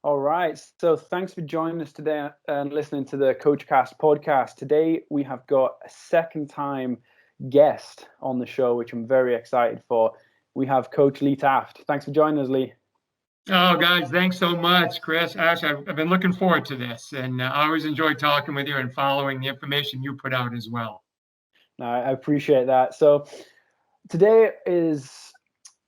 All right. So thanks for joining us today and listening to the Coachcast podcast. Today we have got a second time guest on the show, which I'm very excited for. We have Coach Lee Taft. Thanks for joining us, Lee. Oh, guys, thanks so much, Kris. Ash, I've been looking forward to this, and I always enjoy talking with you and following the information you put out as well. No, I appreciate that. So today is,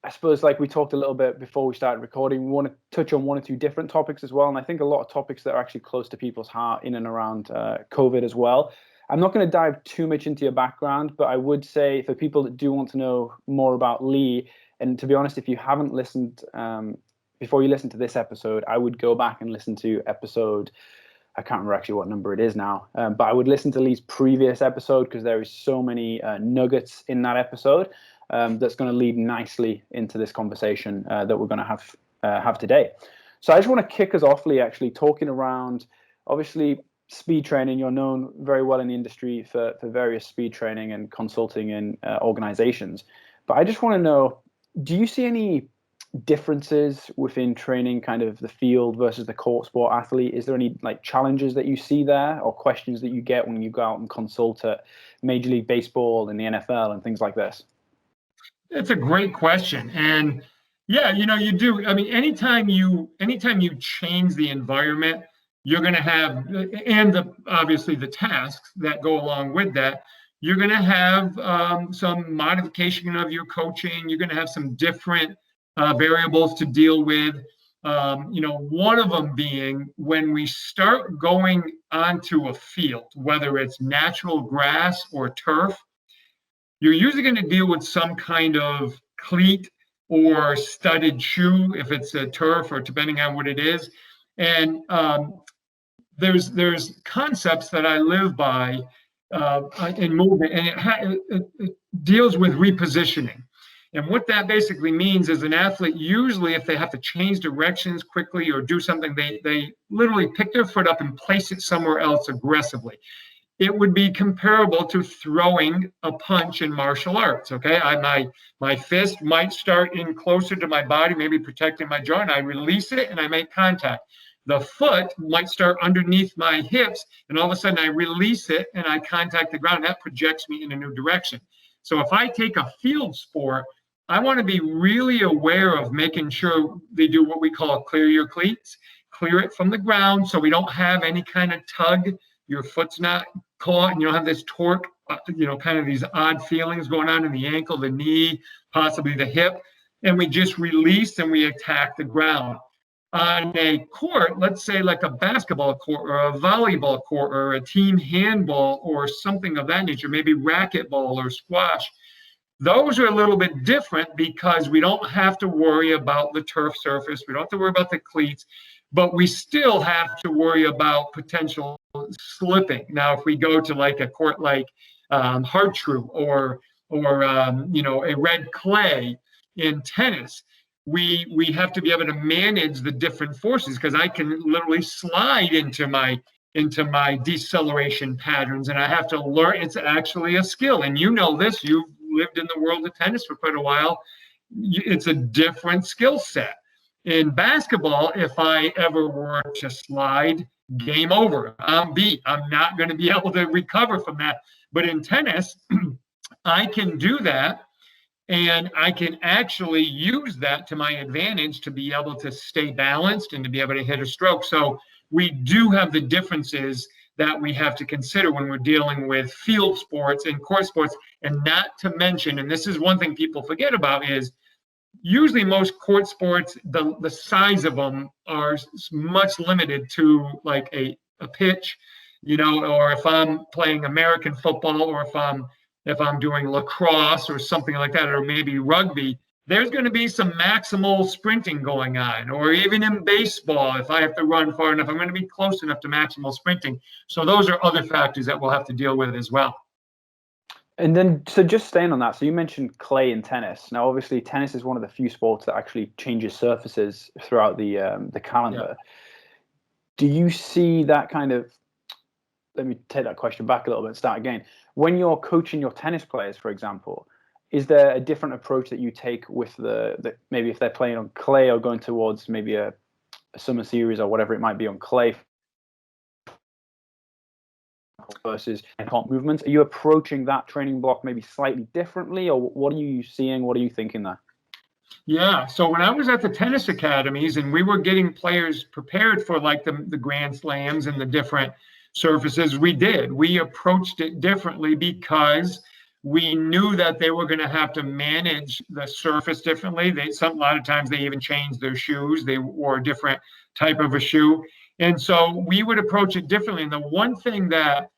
I suppose, like we talked a little bit before we started recording, we want to touch on one or two different topics as well. And I think a lot of topics that are actually close to people's heart in and around COVID as well. I'm not going to dive too much into your background, but I would say for people that do want to know more about Lee, and to be honest, if you haven't listened, before you listen to this episode, I would go back and listen to episode, I can't remember actually what number it is now, but I would listen to Lee's previous episode because there is so many nuggets in that episode that's going to lead nicely into this conversation that we're going to have today. So I just want to kick us off, Lee, actually talking around, obviously, speed training. You're known very well in the industry for various speed training and consulting in organizations. But I just want to know, do you see any differences within training kind of the field versus the court sport athlete? Is there any like challenges that you see there or questions that you get when you go out and consult at Major League Baseball and the NFL and things like this? It's a great question. And yeah, you do. I mean, anytime you change the environment, you're going to have, and obviously the tasks that go along with that, you're going to have some modification of your coaching. You're going to have some different variables to deal with. One of them being when we start going onto a field, whether it's natural grass or turf, you're usually going to deal with some kind of cleat or studded shoe if it's a turf or depending on what it is. And there's concepts that I live by in movement, and it deals with repositioning. And what that basically means is an athlete, usually if they have to change directions quickly or do something, they literally pick their foot up and place it somewhere else aggressively. It would be comparable to throwing a punch in martial arts, okay? My fist might start in closer to my body, maybe protecting my jaw, and I release it and I make contact. The foot might start underneath my hips, and all of a sudden I release it and I contact the ground. That projects me in a new direction. So if I take a field sport, I want to be really aware of making sure they do what we call clear your cleats, clear it from the ground so we don't have any kind of tug. Your foot's not caught and you don't have this torque, kind of these odd feelings going on in the ankle, the knee, possibly the hip. And we just release and we attack the ground. On a court, let's say like a basketball court or a volleyball court or a team handball or something of that nature, maybe racquetball or squash, those are a little bit different because we don't have to worry about the turf surface. We don't have to worry about the cleats, but we still have to worry about potential slipping. Now, if we go to like a court like Hartrue or a red clay in tennis, we have to be able to manage the different forces because I can literally slide into my deceleration patterns, and I have to learn. It's actually a skill, and you know this. You've lived in the world of tennis for quite a while. It's a different skill set. In basketball, if I ever were to slide, game over. I'm beat. I'm not going to be able to recover from that. But in tennis, I can do that. And I can actually use that to my advantage to be able to stay balanced and to be able to hit a stroke. So we do have the differences that we have to consider when we're dealing with field sports and court sports. And not to mention, and this is one thing people forget about, is usually most court sports, the size of them are much limited to like a pitch, or if I'm playing American football or if I'm doing lacrosse or something like that, or maybe rugby, there's going to be some maximal sprinting going on, or even in baseball, if I have to run far enough, I'm going to be close enough to maximal sprinting. So those are other factors that we'll have to deal with as well. And then, so just staying on that, so you mentioned clay in tennis. Now, obviously, tennis is one of the few sports that actually changes surfaces throughout the calendar. Yeah. Do you see that kind of, let me take that question back a little bit and start again. When you're coaching your tennis players, for example, is there a different approach that you take with the maybe if they're playing on clay or going towards maybe a summer series or whatever it might be on clay versus comp movements. Are you approaching that training block maybe slightly differently, or what are you seeing? What are you thinking there? Yeah. So when I was at the tennis academies and we were getting players prepared for like the Grand Slams and the different surfaces, we approached it differently because we knew that they were going to have to manage the surface differently. A lot of times they even changed their shoes. They wore a different type of a shoe. And so we would approach it differently. And the one thing that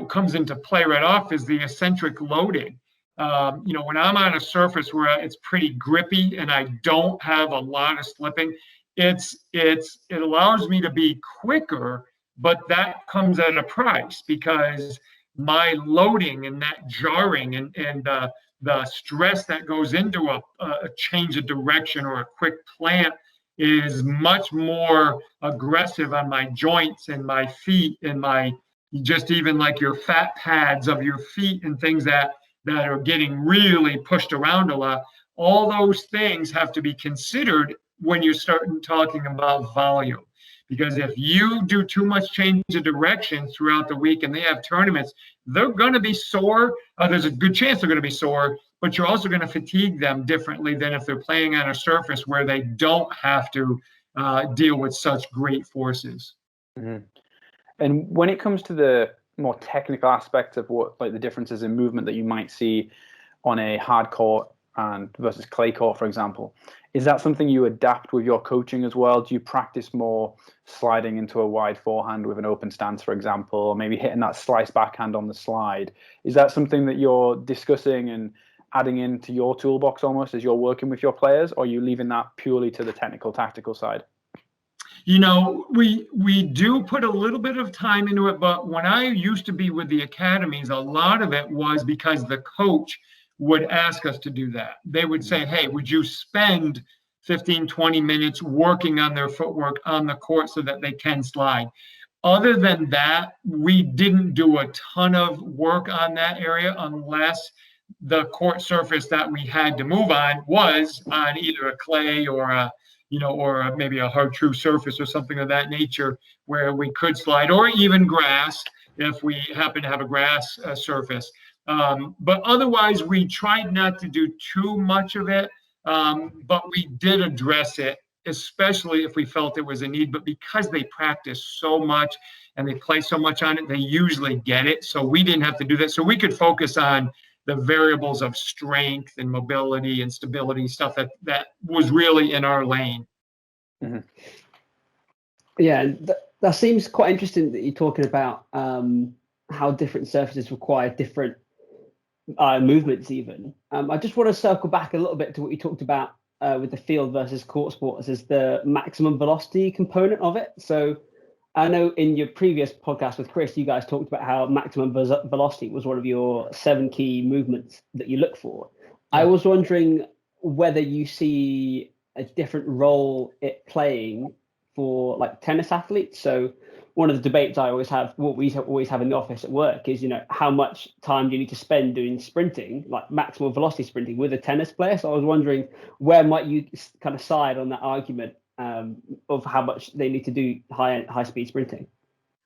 comes into play right off is the eccentric loading. When I'm on a surface where it's pretty grippy and I don't have a lot of slipping, it allows me to be quicker, but that comes at a price because my loading and that jarring and the stress that goes into a change of direction or a quick plant is much more aggressive on my joints and my feet and my just even like your fat pads of your feet and things that are getting really pushed around a lot. All those things have to be considered when you're starting talking about volume. Because if you do too much change of direction throughout the week and they have tournaments, they're going to be sore. There's a good chance they're going to be sore, but you're also going to fatigue them differently than if they're playing on a surface where they don't have to deal with such great forces. Mm-hmm. And when it comes to the more technical aspects of what, like the differences in movement that you might see on a hard court and versus clay court, for example, is that something you adapt with your coaching as well? Do you practice more sliding into a wide forehand with an open stance, for example, or maybe hitting that slice backhand on the slide? Is that something that you're discussing and adding into your toolbox almost as you're working with your players, or are you leaving that purely to the technical, tactical side? We do put a little bit of time into it, but when I used to be with the academies, a lot of it was because the coach would ask us to do that. They would say, hey, would you spend 15, 20 minutes working on their footwork on the court so that they can slide? Other than that, we didn't do a ton of work on that area unless the court surface that we had to move on was on either a clay or maybe a hard true surface or something of that nature where we could slide, or even grass if we happen to have a grass surface. But otherwise, we tried not to do too much of it, but we did address it, especially if we felt it was a need. But because they practice so much and they play so much on it, they usually get it. So we didn't have to do that. So we could focus on the variables of strength and mobility and stability, stuff that was really in our lane. Mm-hmm. Yeah, that seems quite interesting that you're talking about how different surfaces require different movements even. I just want to circle back a little bit to what you talked about with the field versus court sports as the maximum velocity component of it. So I know in your previous podcast with Kris, you guys talked about how maximum velocity was one of your 7 key movements that you look for. Yeah. I was wondering whether you see a different role it playing for like tennis athletes. So one of the debates I always have, what we always have in the office at work is, how much time do you need to spend doing sprinting, like maximal velocity sprinting with a tennis player? So I was wondering where might you kind of side on that argument of how much they need to do high speed sprinting?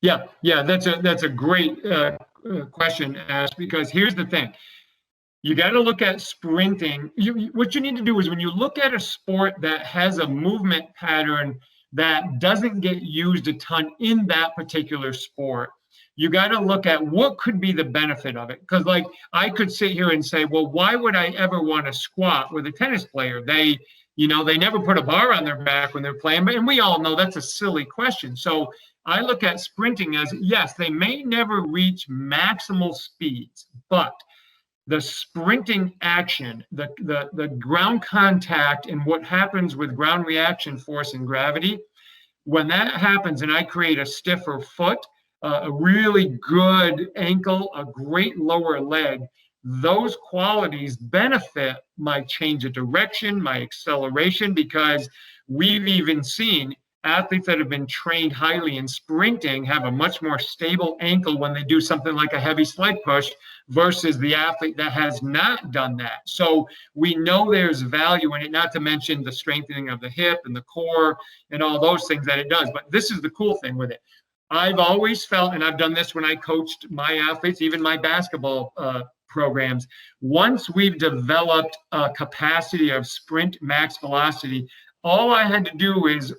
Yeah, that's a great question, Ash, because here's the thing. You got to look at sprinting. What you need to do is when you look at a sport that has a movement pattern that doesn't get used a ton in that particular sport, you got to look at what could be the benefit of it. Because like I could sit here and say, well, why would I ever want to squat with a tennis player? They never put a bar on their back when they're playing, and we all know that's a silly question. So I look at sprinting as, yes, they may never reach maximal speeds, but the sprinting action, the ground contact and what happens with ground reaction force and gravity, when that happens and I create a stiffer foot, a really good ankle, a great lower leg, those qualities benefit my change of direction, my acceleration, because we've even seen athletes that have been trained highly in sprinting have a much more stable ankle when they do something like a heavy sled push versus the athlete that has not done that. So we know there's value in it, not to mention the strengthening of the hip and the core and all those things that it does. But this is the cool thing with it. I've always felt, and I've done this when I coached my athletes, even my basketball programs, once we've developed a capacity of sprint max velocity, all I had to do is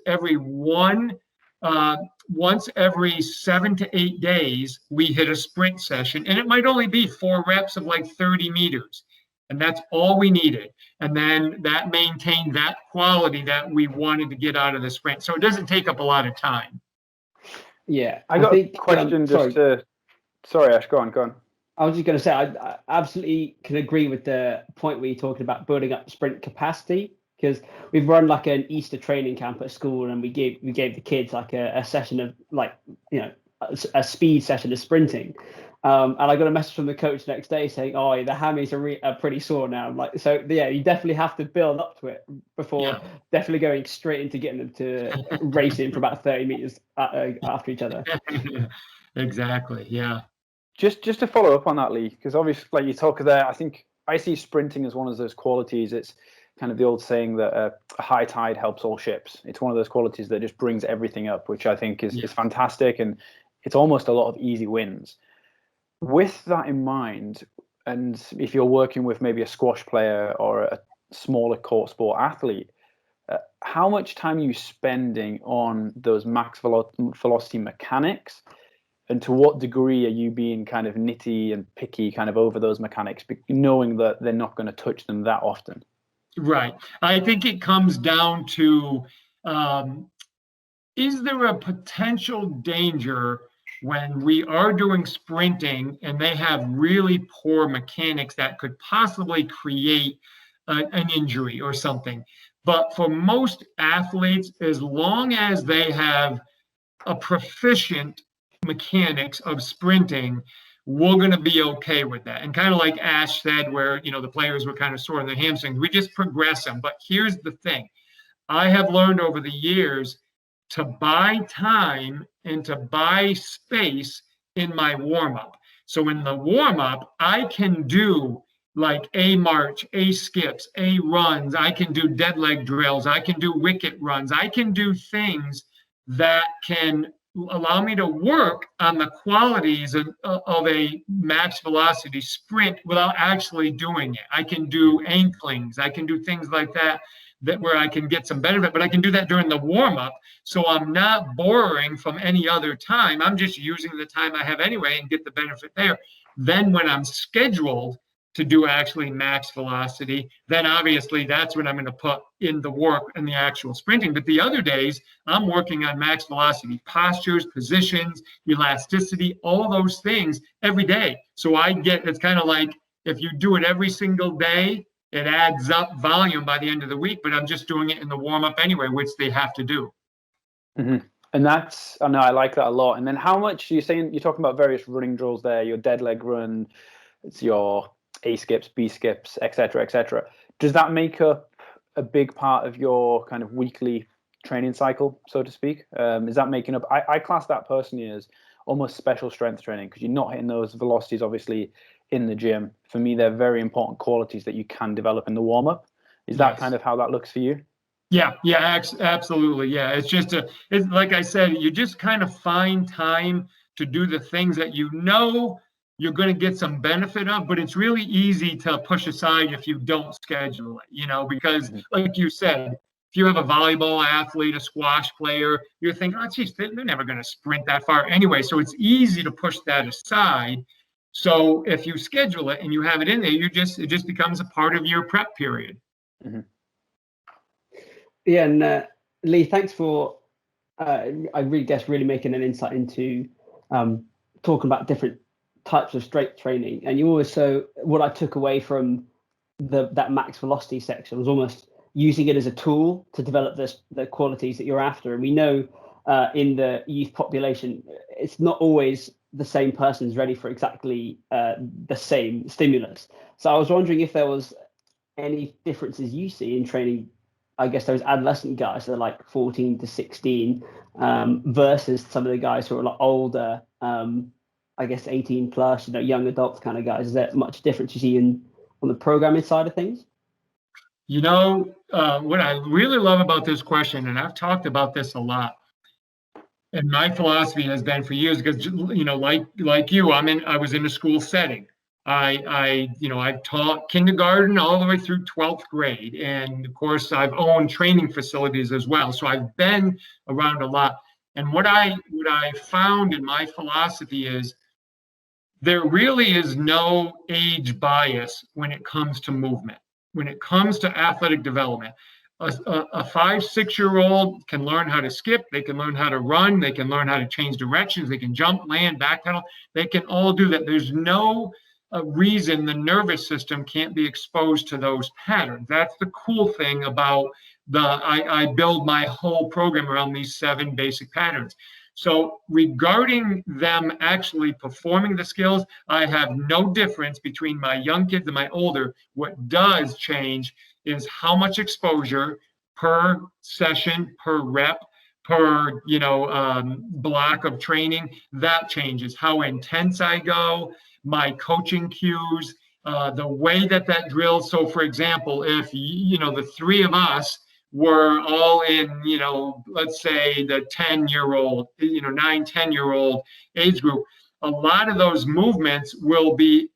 once every 7 to 8 days, we hit a sprint session, and it might only be 4 reps of like 30 meters. And that's all we needed. And then that maintained that quality that we wanted to get out of the sprint. So it doesn't take up a lot of time. Yeah. I got a question sorry, Ash, go on. I was just going to say, I absolutely can agree with the point where you're talking about building up sprint capacity, because we've run like an Easter training camp at school, and we gave the kids like a session of like, a speed session of sprinting. And I got a message from the coach next day saying, "Oh, the hammies are pretty sore now." I'm like, so yeah, you definitely have to build up to it before definitely going straight into getting them to racing for about 30 meters after each other. Exactly. Yeah. Just to follow up on that, Lee, because obviously, like you talk there, I think I see sprinting as one of those qualities. It's kind of the old saying that a high tide helps all ships. It's one of those qualities that just brings everything up, which I think is fantastic, and it's almost a lot of easy wins. With that in mind, and if you're working with maybe a squash player or a smaller court sport athlete, how much time are you spending on those max velocity mechanics? And to what degree are you being kind of nitty and picky kind of over those mechanics, knowing that they're not going to touch them that often? Right. I think it comes down to, is there a potential danger when we are doing sprinting and they have really poor mechanics that could possibly create an injury or something? But for most athletes, as long as they have a proficient mechanics of sprinting, we're going to be okay with that. And kind of like Ash said, where the players were kind of sore in the hamstrings, we just progress them. But here's the thing: I have learned over the years to buy time and to buy space in my warm-up. So in the warm-up, I can do like a march, a skips, a runs. I can do dead leg drills. I can do wicket runs. I can do things that can allow me to work on the qualities of a max velocity sprint without actually doing it. I can do anklings. I can do things like that where I can get some benefit, but I can do that during the warm-up. So I'm not borrowing from any other time. I'm just using the time I have anyway and get the benefit there. Then when I'm scheduled to do actually max velocity, then obviously that's when I'm going to put in the work and the actual sprinting. But the other days, I'm working on max velocity postures, positions, elasticity, all those things every day. So it's kind of like if you do it every single day, it adds up volume by the end of the week, but I'm just doing it in the warm-up anyway, which they have to do. Mm-hmm. And I know I like that a lot. And then how much you're talking about various running drills there, your dead leg run, it's your A skips, B skips, etc., etc. Does that make up a big part of your kind of weekly training cycle, so to speak? Is that making up? I class that personally as almost special strength training, because you're not hitting those velocities, obviously, in the gym. For me, they're very important qualities that you can develop in the warm-up. Is that kind of how that looks for you? Yeah, absolutely. Yeah, it's like I said, you just kind of find time to do the things that you're going to get some benefit of, but it's really easy to push aside if you don't schedule it, because like you said, if you have a volleyball athlete, a squash player, you're thinking, oh, geez, they're never going to sprint that far anyway. So it's easy to push that aside. So if you schedule it and you have it in there, it just becomes a part of your prep period. Mm-hmm. Yeah, and Lee, thanks for I really guess really making an insight into talking about different types of strength training. And you also, what I took away from that max velocity section was almost using it as a tool to develop the qualities that you're after. And we know in the youth population, it's not always the same person's ready for exactly the same stimulus. So I was wondering if there was any differences you see in training I guess, those adolescent guys that are like 14 to 16 versus some of the guys who are a lot older, I guess 18 plus, young adults kind of guys? Is there much difference you see on the programming side of things? What I really love about this question, and I've talked about this a lot, and my philosophy has been for years, because like you, I was in a school setting. I've taught kindergarten all the way through 12th grade, and of course I've owned training facilities as well. So I've been around a lot. And what I found in my philosophy is there really is no age bias when it comes to movement, when it comes to athletic development. A 5-6-year-old can learn how to skip, they can learn how to run, they can learn how to change directions, they can jump, land, backpedal, they can all do that. There's no reason the nervous system can't be exposed to those patterns. That's the cool thing about I build my whole program around these 7 basic patterns. So regarding them actually performing the skills, I have no difference between my young kids and my older. What does change is how much exposure per session, per rep, per block of training. That changes how intense I go, my coaching cues, the way that drills. So for example, if the 3 of us were all in, let's say the 10-year-old, 9-10-year-old age group, a lot of those movements will be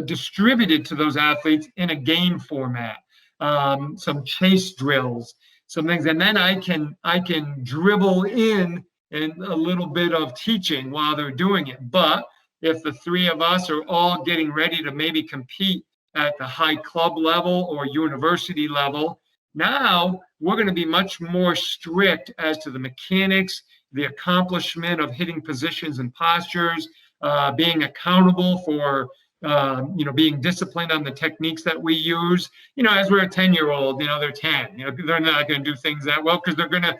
distributed to those athletes in a game format, some chase drills, some things, and then I can dribble in a little bit of teaching while they're doing it. But if the 3 of us are all getting ready to maybe compete at the high club level or university level, now we're going to be much more strict as to the mechanics, the accomplishment of hitting positions and postures, being accountable for being disciplined on the techniques that we use. As we're a 10-year-old, they're 10. They're not going to do things that well, because they're going to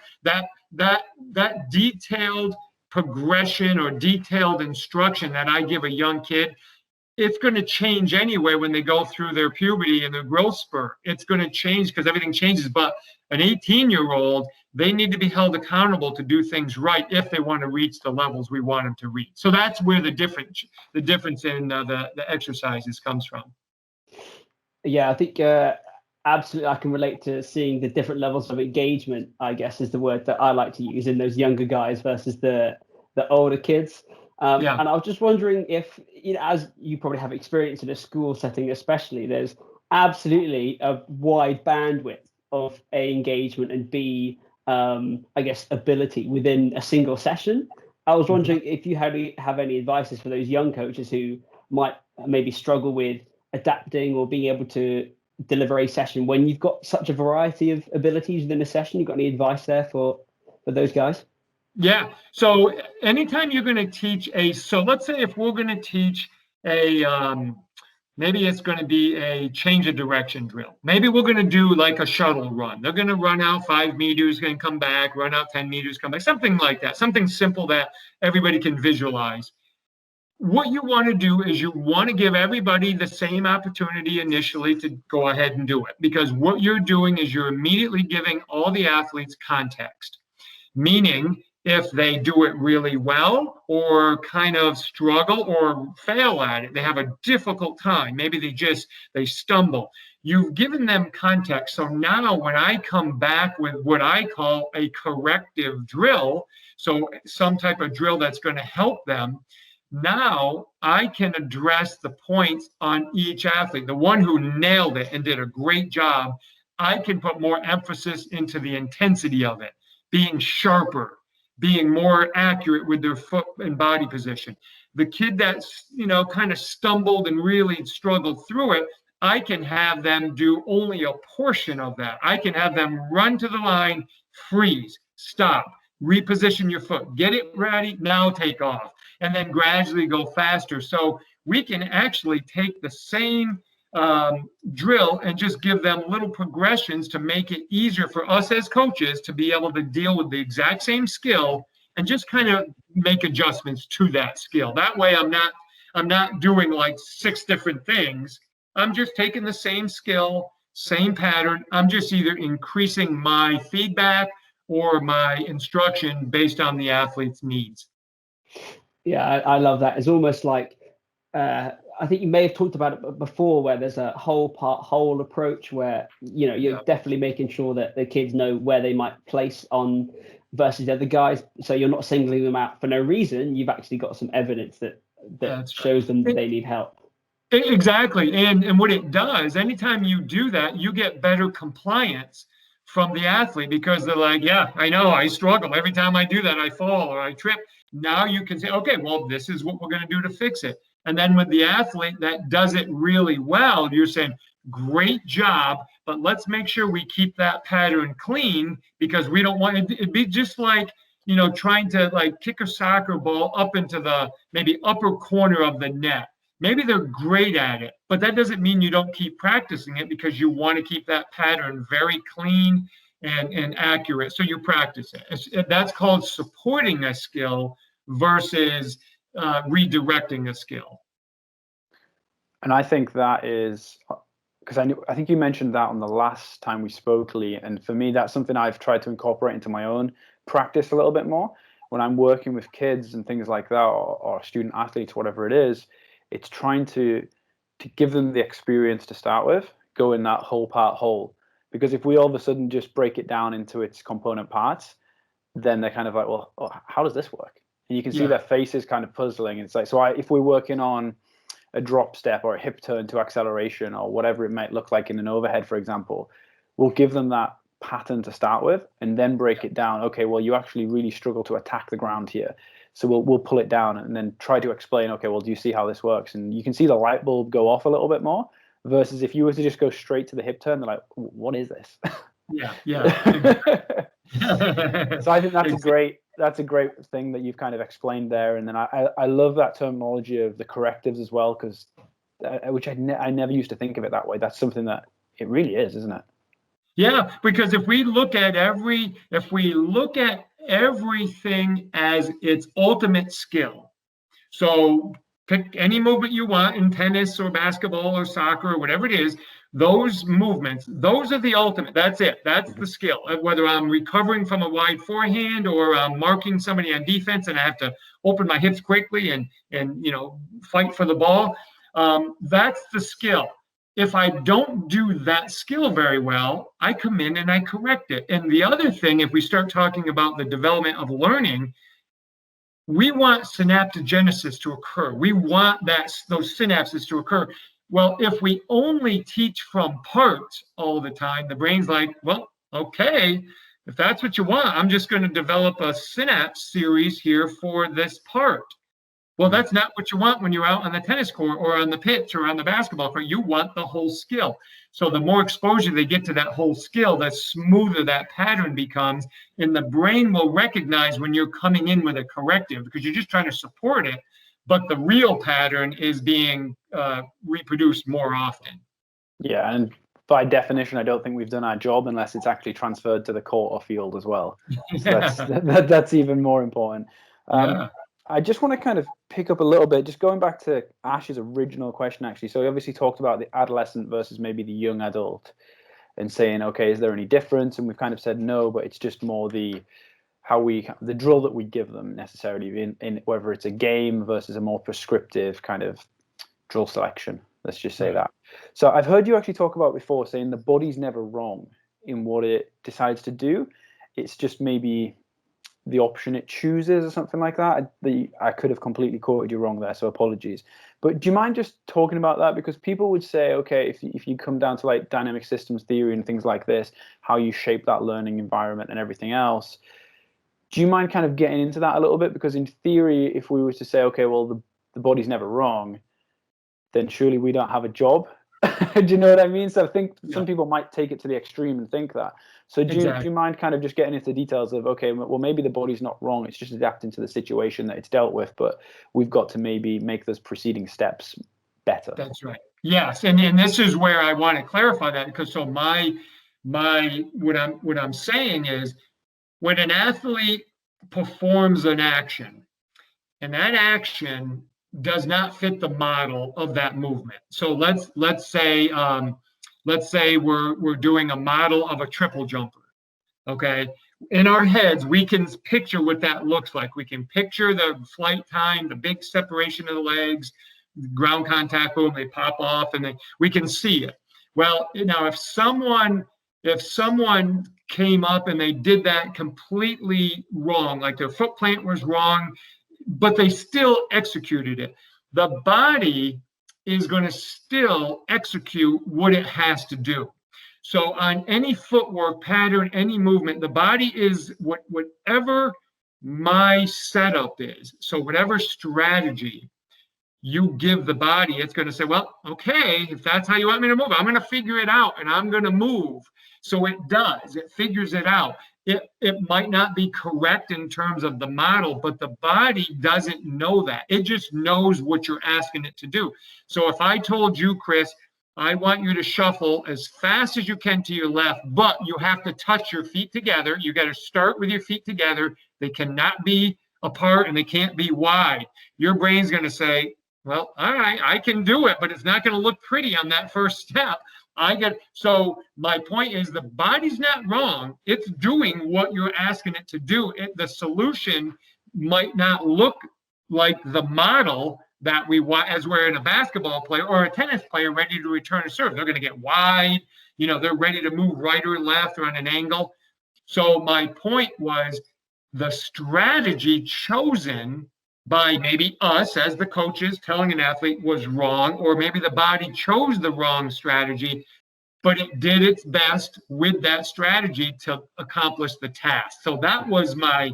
that detailed progression or detailed instruction that I give a young kid, it's going to change anyway when they go through their puberty and their growth spurt. It's going to change because everything changes. But an 18-year-old, they need to be held accountable to do things right if they want to reach the levels we want them to reach. So that's where the difference in the exercises comes from. Yeah, I think absolutely I can relate to seeing the different levels of engagement, I guess is the word that I like to use, in those younger guys versus the older kids. And I was just wondering if, as you probably have experience in a school setting especially, there's absolutely a wide bandwidth of A, engagement, and B, I guess, ability within a single session. I was wondering if you have any advices for those young coaches who might maybe struggle with adapting or being able to deliver a session when you've got such a variety of abilities within a session. You got any advice there for those guys? Yeah. So anytime you're going to teach so let's say if we're going to teach maybe it's going to be a change of direction drill. Maybe we're going to do like a shuttle run. They're going to run out 5 meters, going to come back, run out 10 meters, come back, something like that, something simple that everybody can visualize. What you want to do is you want to give everybody the same opportunity initially to go ahead and do it, because what you're doing is you're immediately giving all the athletes context, meaning if they do it really well or kind of struggle or fail at it, they have a difficult time, maybe they stumble, you've given them context. So now when I come back with what I call a corrective drill, so some type of drill that's going to help them, now I can address the points on each athlete. The one who nailed it and did a great job, I can put more emphasis into the intensity of it, being sharper, being more accurate with their foot and body position. The kid that's, kind of stumbled and really struggled through it, I can have them do only a portion of that. I can have them run to the line, freeze, stop, reposition your foot, get it ready, now take off, and then gradually go faster. So we can actually take the same drill and just give them little progressions to make it easier for us as coaches to be able to deal with the exact same skill and just kind of make adjustments to that skill. That way I'm not doing like 6 different things. I'm just taking the same skill, same pattern. I'm just either increasing my feedback or my instruction based on the athlete's needs. Yeah, I love that. It's almost like, I think you may have talked about it before, where there's a whole part whole approach where, you're definitely making sure that the kids know where they might place on versus the other guys. So you're not singling them out for no reason. You've actually got some evidence that shows them that they need help. Exactly. And what it does, anytime you do that, you get better compliance from the athlete, because they're like, yeah, I know, I struggle. Every time I do that, I fall or I trip. Now you can say, okay, well, this is what we're going to do to fix it. And then with the athlete that does it really well, you're saying, great job, but let's make sure we keep that pattern clean, because we don't want it to be just like, trying to like kick a soccer ball up into the maybe upper corner of the net. Maybe they're great at it, but that doesn't mean you don't keep practicing it, because you want to keep that pattern very clean and accurate. So you practice it. That's called supporting a skill versus redirecting a skill. And I think that is, because I think you mentioned that on the last time we spoke, Lee. And for me, that's something I've tried to incorporate into my own practice a little bit more. When I'm working with kids and things like that, or student athletes, whatever it is, it's trying to give them the experience to start with, go in that whole part whole. Because if we all of a sudden just break it down into its component parts, then they're kind of like, well, how does this work? And you can see their faces kind of puzzling. It's like, if we're working on a drop step or a hip turn to acceleration or whatever it might look like in an overhead, for example, we'll give them that pattern to start with and then break it down. Okay, well, you actually really struggle to attack the ground here. So we'll pull it down and then try to explain, okay, well, do you see how this works? And you can see the light bulb go off a little bit more, versus if you were to just go straight to the hip turn, they're like, what is this? Yeah. So I think that's a great thing that you've kind of explained there. And then I love that terminology of the correctives as well, because which I never used to think of it that way. That's something that it really is, isn't it? Yeah, because if we look at everything as its ultimate skill, so pick any movement you want in tennis or basketball or soccer or whatever it is, those movements, those are the ultimate. That's it. That's the skill. Whether I'm recovering from a wide forehand or I'm marking somebody on defense and I have to open my hips quickly and fight for the ball, that's the skill. If I don't do that skill very well, I come in and I correct it. And the other thing, if we start talking about the development of learning, we want synaptogenesis to occur. We want those synapses to occur. Well, if we only teach from parts all the time, the brain's like, well, okay, if that's what you want, I'm just going to develop a synapse series here for this part. Well, that's not what you want when you're out on the tennis court or on the pitch or on the basketball court. You want the whole skill. So the more exposure they get to that whole skill, the smoother that pattern becomes. And the brain will recognize when you're coming in with a corrective, because you're just trying to support it. But the real pattern is being reproduced more often. Yeah, and by definition, I don't think we've done our job unless it's actually transferred to the court or field as well. So that's even more important. I just want to kind of pick up a little bit, just going back to Ash's original question, actually. So he obviously talked about the adolescent versus maybe the young adult and saying, okay, is there any difference? And we've kind of said no, but it's just more the drill that we give them necessarily in whether it's a game versus a more prescriptive kind of drill selection. Let's just say that. So I've heard you actually talk about before saying the body's never wrong in what it decides to do. It's just maybe the option it chooses or something like that. I could have completely quoted you wrong there, so apologies. But do you mind just talking about that? Because people would say, okay, if you come down to like dynamic systems theory and things like this, how you shape that learning environment and everything else, do you mind kind of getting into that a little bit? Because in theory, if we were to say, okay, well, the body's never wrong, then surely we don't have a job. Do you know what I mean? So I think some people might take it to the extreme and think that. So do you mind kind of just getting into the details of, okay, well, maybe the body's not wrong. It's just adapting to the situation that it's dealt with, but we've got to maybe make those preceding steps better. That's right. Yes. And this is where I want to clarify that, because so what I'm saying is when an athlete performs an action and that action does not fit the model of that movement. So let's say let's say we're doing a model of a triple jumper. Okay. In our heads, we can picture what that looks like. We can picture the flight time, the big separation of the legs, ground contact, boom, they pop off, and we can see it. Well, now if someone came up and they did that completely wrong, like their foot plant was wrong, but they still executed it, the body is going to still execute what it has to do. So on any footwork pattern, any movement, the body is whatever my setup is. So whatever strategy you give the body, it's going to say, well, okay, if that's how you want me to move, I'm going to figure it out and I'm going to move. So it does. It figures it out. It might not be correct in terms of the model, but the body doesn't know that. It just knows what you're asking it to do. So if I told you, Kris, I want you to shuffle as fast as you can to your left, but you have to touch your feet together. You got to start with your feet together. They cannot be apart and they can't be wide. Your brain's going to say, well, all right, I can do it, but it's not going to look pretty on that first step. So my point is the body's not wrong. It's doing what you're asking it to do. The solution might not look like the model that we want as we're in a basketball player or a tennis player ready to return a serve. They're going to get wide, they're ready to move right or left or on an angle. So my point was the strategy chosen by maybe us as the coaches telling an athlete was wrong, or maybe the body chose the wrong strategy, but it did its best with that strategy to accomplish the task. So that was my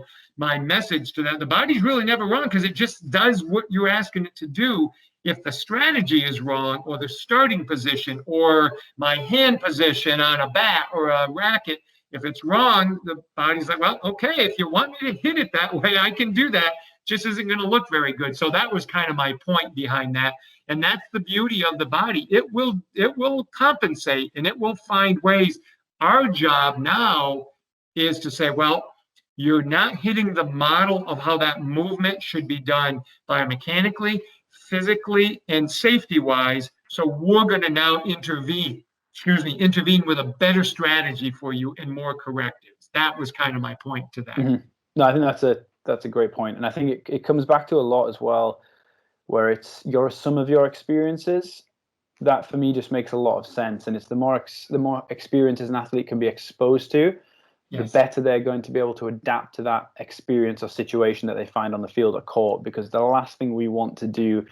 message to that. The body's really never wrong because it just does what you're asking it to do. If the strategy is wrong, or the starting position, or my hand position on a bat or a racket, if it's wrong, the body's like, well, okay, if you want me to hit it that way, I can do that. Just isn't going to look very good. So that was kind of my point behind that. And that's the beauty of the body. It will compensate and it will find ways. Our job now is to say, well, you're not hitting the model of how that movement should be done biomechanically, physically, and safety-wise. So we're going to now intervene with a better strategy for you and more correctives. That was kind of my point to that. Mm-hmm. No, I think that's a great point. And I think it comes back to a lot as well, where it's some of your experiences. That for me just makes a lot of sense. And it's the more experiences an athlete can be exposed to, yes, the better they're going to be able to adapt to that experience or situation that they find on the field or court. Because the last thing we want to do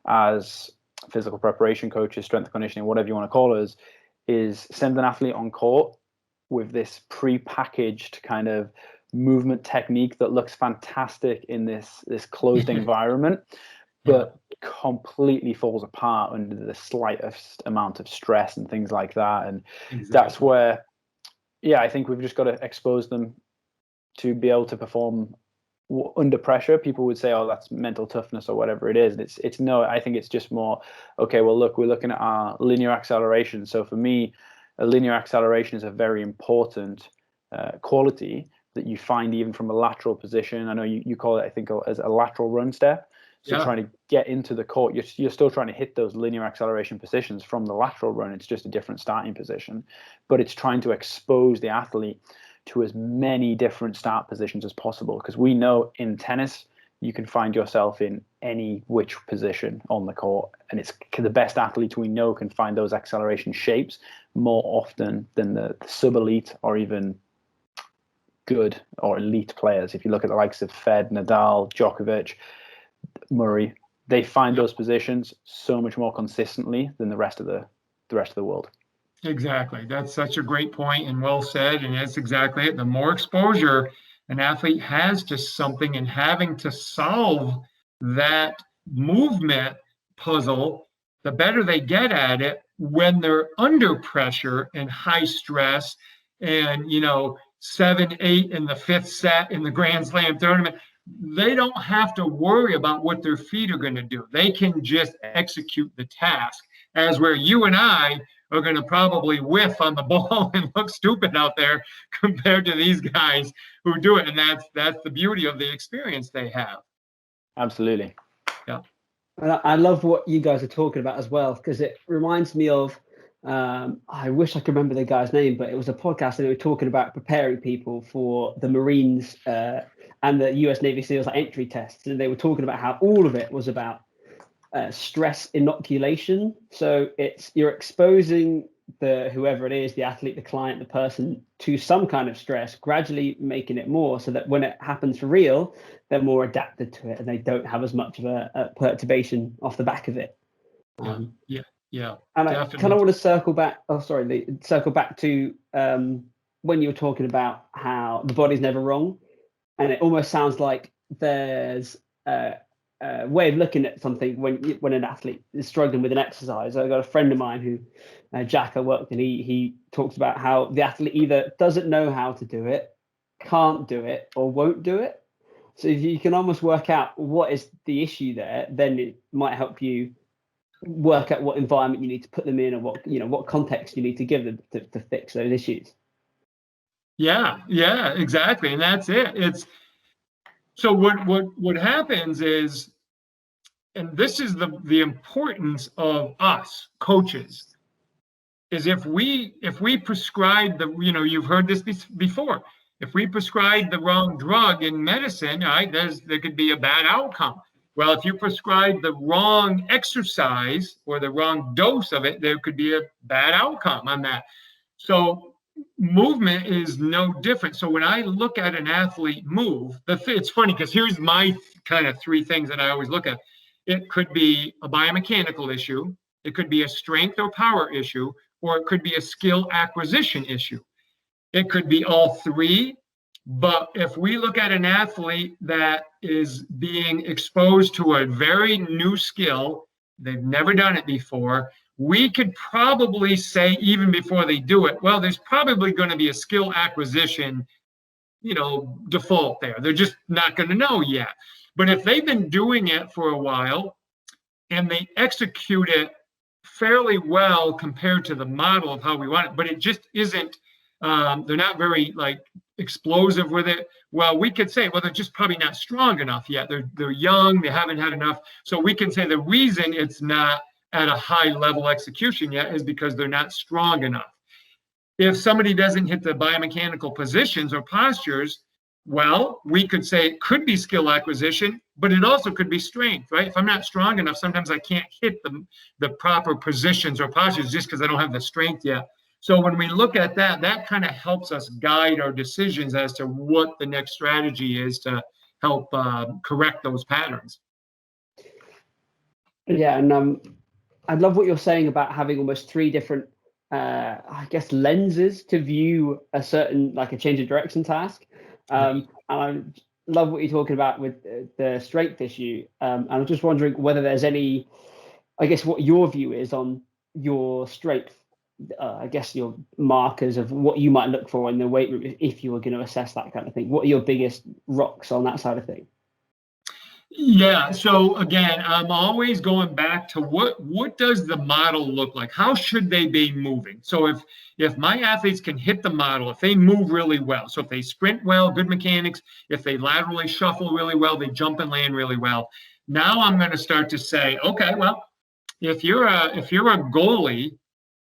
as physical preparation coaches, strength and conditioning, whatever you want to call us, is send an athlete on court with this pre-packaged kind of movement technique that looks fantastic in this closed environment, but completely falls apart under the slightest amount of stress and things like that. And that's where, I think we've just got to expose them to be able to perform under pressure. People would say, oh, that's mental toughness or whatever it is. It's no, I think it's just more, okay, well, look, we're looking at our linear acceleration. So for me, a linear acceleration is a very important quality that you find even from a lateral position. I know you call it, I think, as a lateral run step. So trying to get into the court, you're still trying to hit those linear acceleration positions from the lateral run. It's just a different starting position, but it's trying to expose the athlete to as many different start positions as possible. Because we know in tennis, you can find yourself in any which position on the court. And it's the best athletes we know can find those acceleration shapes more often than the sub-elite or even good or elite players. If you look at the likes of Fed, Nadal, Djokovic, Murray, they find those positions so much more consistently than the rest of the world. Exactly. That's such a great point and well said. And that's exactly it. The more exposure an athlete has to something and having to solve that movement puzzle, the better they get at it when they're under pressure and high stress and, 7-8 in the fifth set in the Grand Slam tournament. They don't have to worry about what their feet are going to do. They can just execute the task, as where you and I are going to probably whiff on the ball and look stupid out there compared to these guys who do it. And that's the beauty of the experience they have. Absolutely. Yeah. And I love what you guys are talking about as well, because it reminds me of I wish I could remember the guy's name, but it was a podcast and they were talking about preparing people for the Marines and the US Navy SEALs entry tests. And they were talking about how all of it was about stress inoculation. So you're exposing whoever it is, the athlete, the client, the person, to some kind of stress, gradually making it more so that when it happens for real, they're more adapted to it and they don't have as much of a perturbation off the back of it. Yeah. And definitely. I kind of want to circle back. Oh, sorry, Lee, circle back to when you were talking about how the body's never wrong, and it almost sounds like there's a way of looking at something when an athlete is struggling with an exercise. I got a friend of mine who, Jack, I worked, and he talks about how the athlete either doesn't know how to do it, can't do it, or won't do it. So if you can almost work out what is the issue there, then it might help you work out what environment you need to put them in, or what context you need to give them to fix those issues. Yeah, exactly. And that's it. It's so what happens is, and this is the importance of us coaches, is if we prescribe you've heard this before, if we prescribe the wrong drug in medicine, right, there could be a bad outcome. Well, if you prescribe the wrong exercise or the wrong dose of it, there could be a bad outcome on that. So movement is no different. So when I look at an athlete move, it's funny because here's my kind of three things that I always look at. It could be a biomechanical issue, it could be a strength or power issue, or it could be a skill acquisition issue. It could be all three. But if we look at an athlete that is being exposed to a very new skill, they've never done it before, we could probably say, even before they do it, well, there's probably going to be a skill acquisition, default there. They're just not going to know yet. But if they've been doing it for a while and they execute it fairly well compared to the model of how we want it, but it just isn't, they're not very explosive with it. Well, we could say, well, they're just probably not strong enough yet. They're young, they haven't had enough. So we can say the reason it's not at a high level execution yet is because they're not strong enough. If somebody doesn't hit the biomechanical positions or postures, well, we could say it could be skill acquisition, but it also could be strength, right? If I'm not strong enough, sometimes I can't hit the proper positions or postures just because I don't have the strength yet. So when we look at that kind of helps us guide our decisions as to what the next strategy is to help correct those patterns. Yeah, and I love what you're saying about having almost three different, lenses to view a certain, a change of direction task. And I love what you're talking about with the strength issue. And I'm just wondering whether there's any, what your view is on your strength. Your markers of what you might look for in the weight room if you were going to assess that kind of thing. What are your biggest rocks on that side of things? Yeah. So again, I'm always going back to what does the model look like? How should they be moving? So if my athletes can hit the model, if they move really well, so if they sprint well, good mechanics, if they laterally shuffle really well, they jump and land really well. Now I'm going to start to say, okay, well, if you're a goalie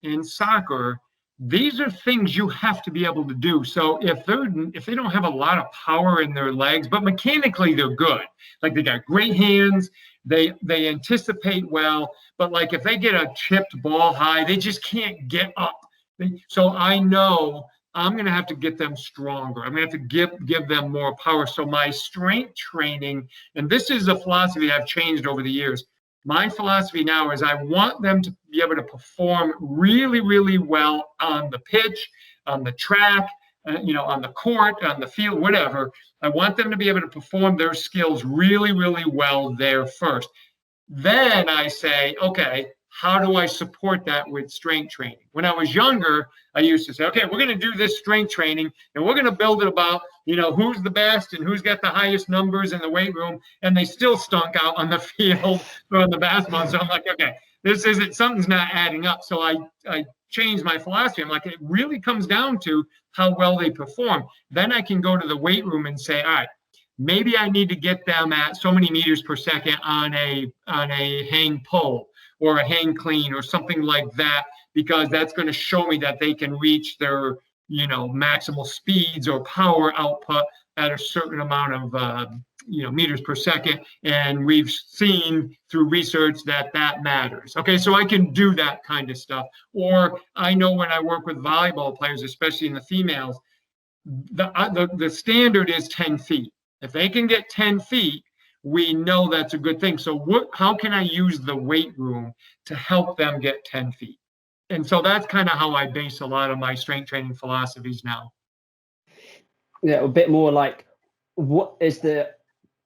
in soccer, these are things you have to be able to do. So if they don't have a lot of power in their legs, but mechanically they're good, they got great hands, they anticipate well, but if they get a chipped ball high, they just can't get up. So I know I'm going to have to get them stronger. I'm going to have to give them more power. So my strength training, and this is a philosophy I've changed over the years. My philosophy now is I want them to be able to perform really, really well on the pitch, on the track, on the court, on the field, whatever. I want them to be able to perform their skills really, really well there first. Then I say, okay, how do I support that with strength training? When I was younger, I used to say, okay, we're going to do this strength training and we're going to build it about, who's the best and who's got the highest numbers in the weight room. And they still stunk out on the field or on the basketball. So I'm like, okay, something's not adding up. So I changed my philosophy. I'm like, it really comes down to how well they perform. Then I can go to the weight room and say, all right, maybe I need to get them at so many meters per second on a hang pull or a hang clean or something like that, because that's going to show me that they can reach their, maximal speeds or power output at a certain amount of, meters per second. And we've seen through research that matters. Okay, so I can do that kind of stuff. Or I know when I work with volleyball players, especially in the females, the standard is 10 feet. If they can get 10 feet, we know that's a good thing. So how can I use the weight room to help them get 10 feet? And so that's kind of how I base a lot of my strength training philosophies now. Yeah, a bit more like, what is the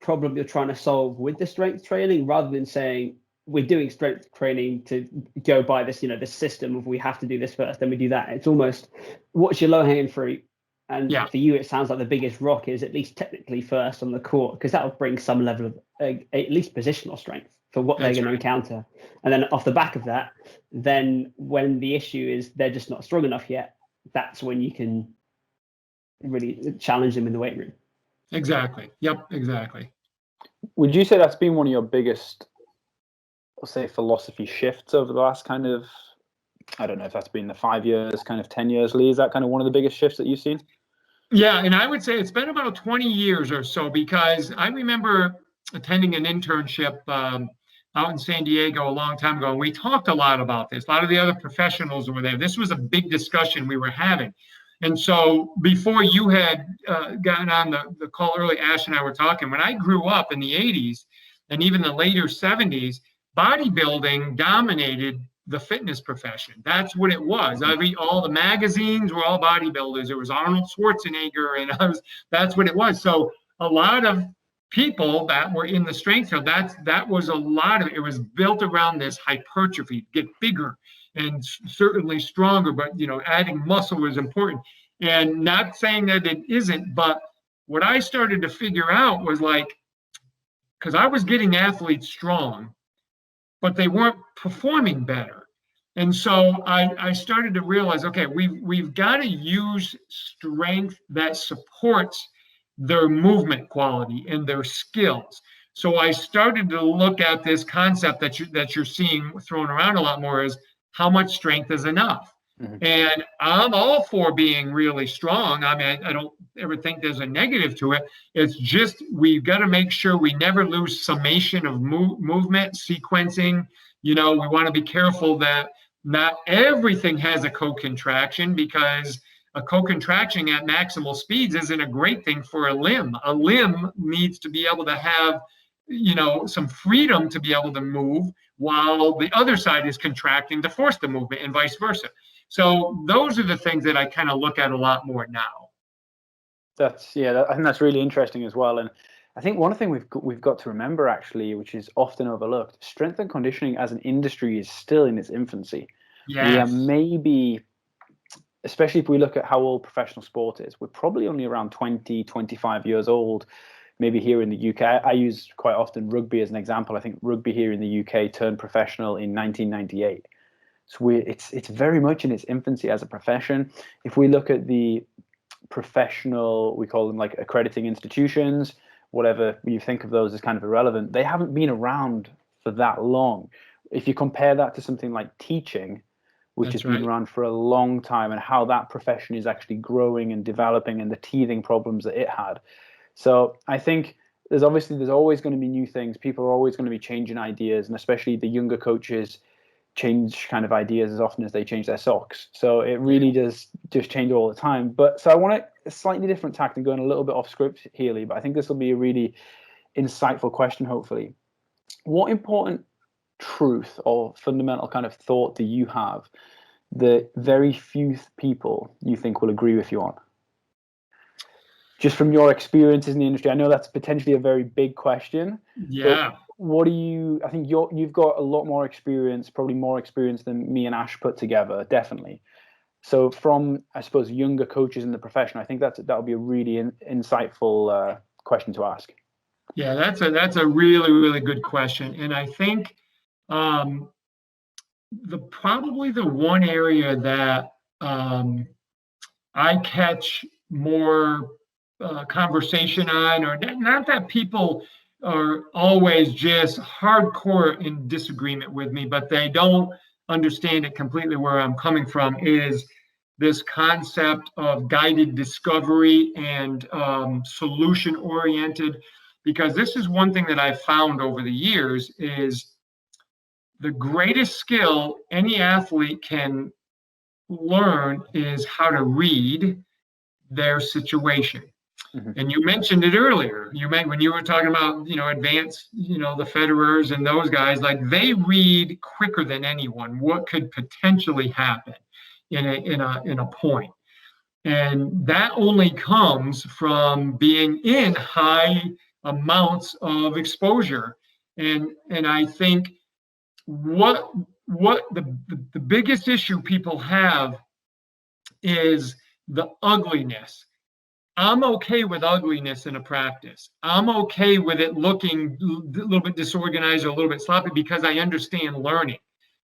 problem you're trying to solve with the strength training, rather than saying we're doing strength training to go by this, this system of we have to do this first, then we do that. It's almost, what's your low-hanging fruit? And for you, it sounds like the biggest rock is at least technically first on the court, because that will bring some level of at least positional strength for what they're going to encounter. And then off the back of that, then when the issue is they're just not strong enough yet, that's when you can really challenge them in the weight room. Exactly. Yep, exactly. Would you say that's been one of your biggest, let's say, philosophy shifts over the last kind of, I don't know if that's been the 5 years, kind of 10 years, Lee? Is that kind of one of the biggest shifts that you've seen? Yeah, and I would say it's been about 20 years or so, because I remember attending an internship out in San Diego a long time ago, and we talked a lot about this. A lot of the other professionals were there. This was a big discussion we were having. And so before you had gotten on the call early, Ash and I were talking, when I grew up in the 80s and even the later 70s, bodybuilding dominated the fitness profession. That's what it was. I read all the magazines were all bodybuilders. It was Arnold Schwarzenegger, and that's what it was. So a lot of people that were in the strength field, that was a lot of it. It was built around this hypertrophy, get bigger and certainly stronger, but adding muscle was important. And not saying that it isn't, but what I started to figure out was because I was getting athletes strong, but they weren't performing better. And so I started to realize, okay, we've got to use strength that supports their movement quality and their skills. So I started to look at this concept that you're seeing thrown around a lot more, is how much strength is enough. Mm-hmm. And I'm all for being really strong. I mean, I don't ever think there's a negative to it. It's just we've got to make sure we never lose summation of movement, sequencing. We want to be careful that not everything has a co-contraction, because a co-contraction at maximal speeds isn't a great thing for a limb. A limb needs to be able to have, some freedom to be able to move, while the other side is contracting to force the movement, and vice versa. So those are the things that I kind of look at a lot more now. I think that's really interesting as well. And I think one thing we've got to remember, actually, which is often overlooked, strength and conditioning as an industry is still in its infancy. Yes. We are maybe, especially if we look at how old professional sport is, we're probably only around 20, 25 years old, maybe here in the UK. I use quite often rugby as an example. I think rugby here in the UK turned professional in 1998. So it's very much in its infancy as a profession. If we look at the professional, we call them like accrediting institutions, whatever you think of those as kind of irrelevant, they haven't been around for that long. If you compare that to something like teaching, which has been around for a long time, and how that profession is actually growing and developing, and the teething problems that it had. So I think there's always going to be new things. People are always going to be changing ideas, and especially the younger coaches change kind of ideas as often as they change their socks. So it really does just change all the time. But so I want a slightly different tack and going a little bit off script here, Lee, but I think this will be a really insightful question, hopefully. What important truth or fundamental kind of thought do you have that very few people you think will agree with you on? Just from your experiences in the industry, I know that's potentially a very big question. Yeah. What do you? I think you've got a lot more experience, probably more experience than me and Ash put together, definitely. So from, I suppose, younger coaches in the profession, I think that would be a really insightful question to ask. Yeah, that's a really, really good question, and I think probably the one area that I catch more conversation on, or not that people are always just hardcore in disagreement with me, but they don't understand it completely where I'm coming from, is this concept of guided discovery and solution-oriented, because this is one thing that I've found over the years is the greatest skill any athlete can learn is how to read their situation. Mm-hmm. And you mentioned it earlier. When you were talking about, advanced, the Federers and those guys, like they read quicker than anyone what could potentially happen in a point. And that only comes from being in high amounts of exposure. And I think what the biggest issue people have is the ugliness. I'm okay with ugliness in a practice. I'm okay with it looking a little bit disorganized or a little bit sloppy because I understand learning.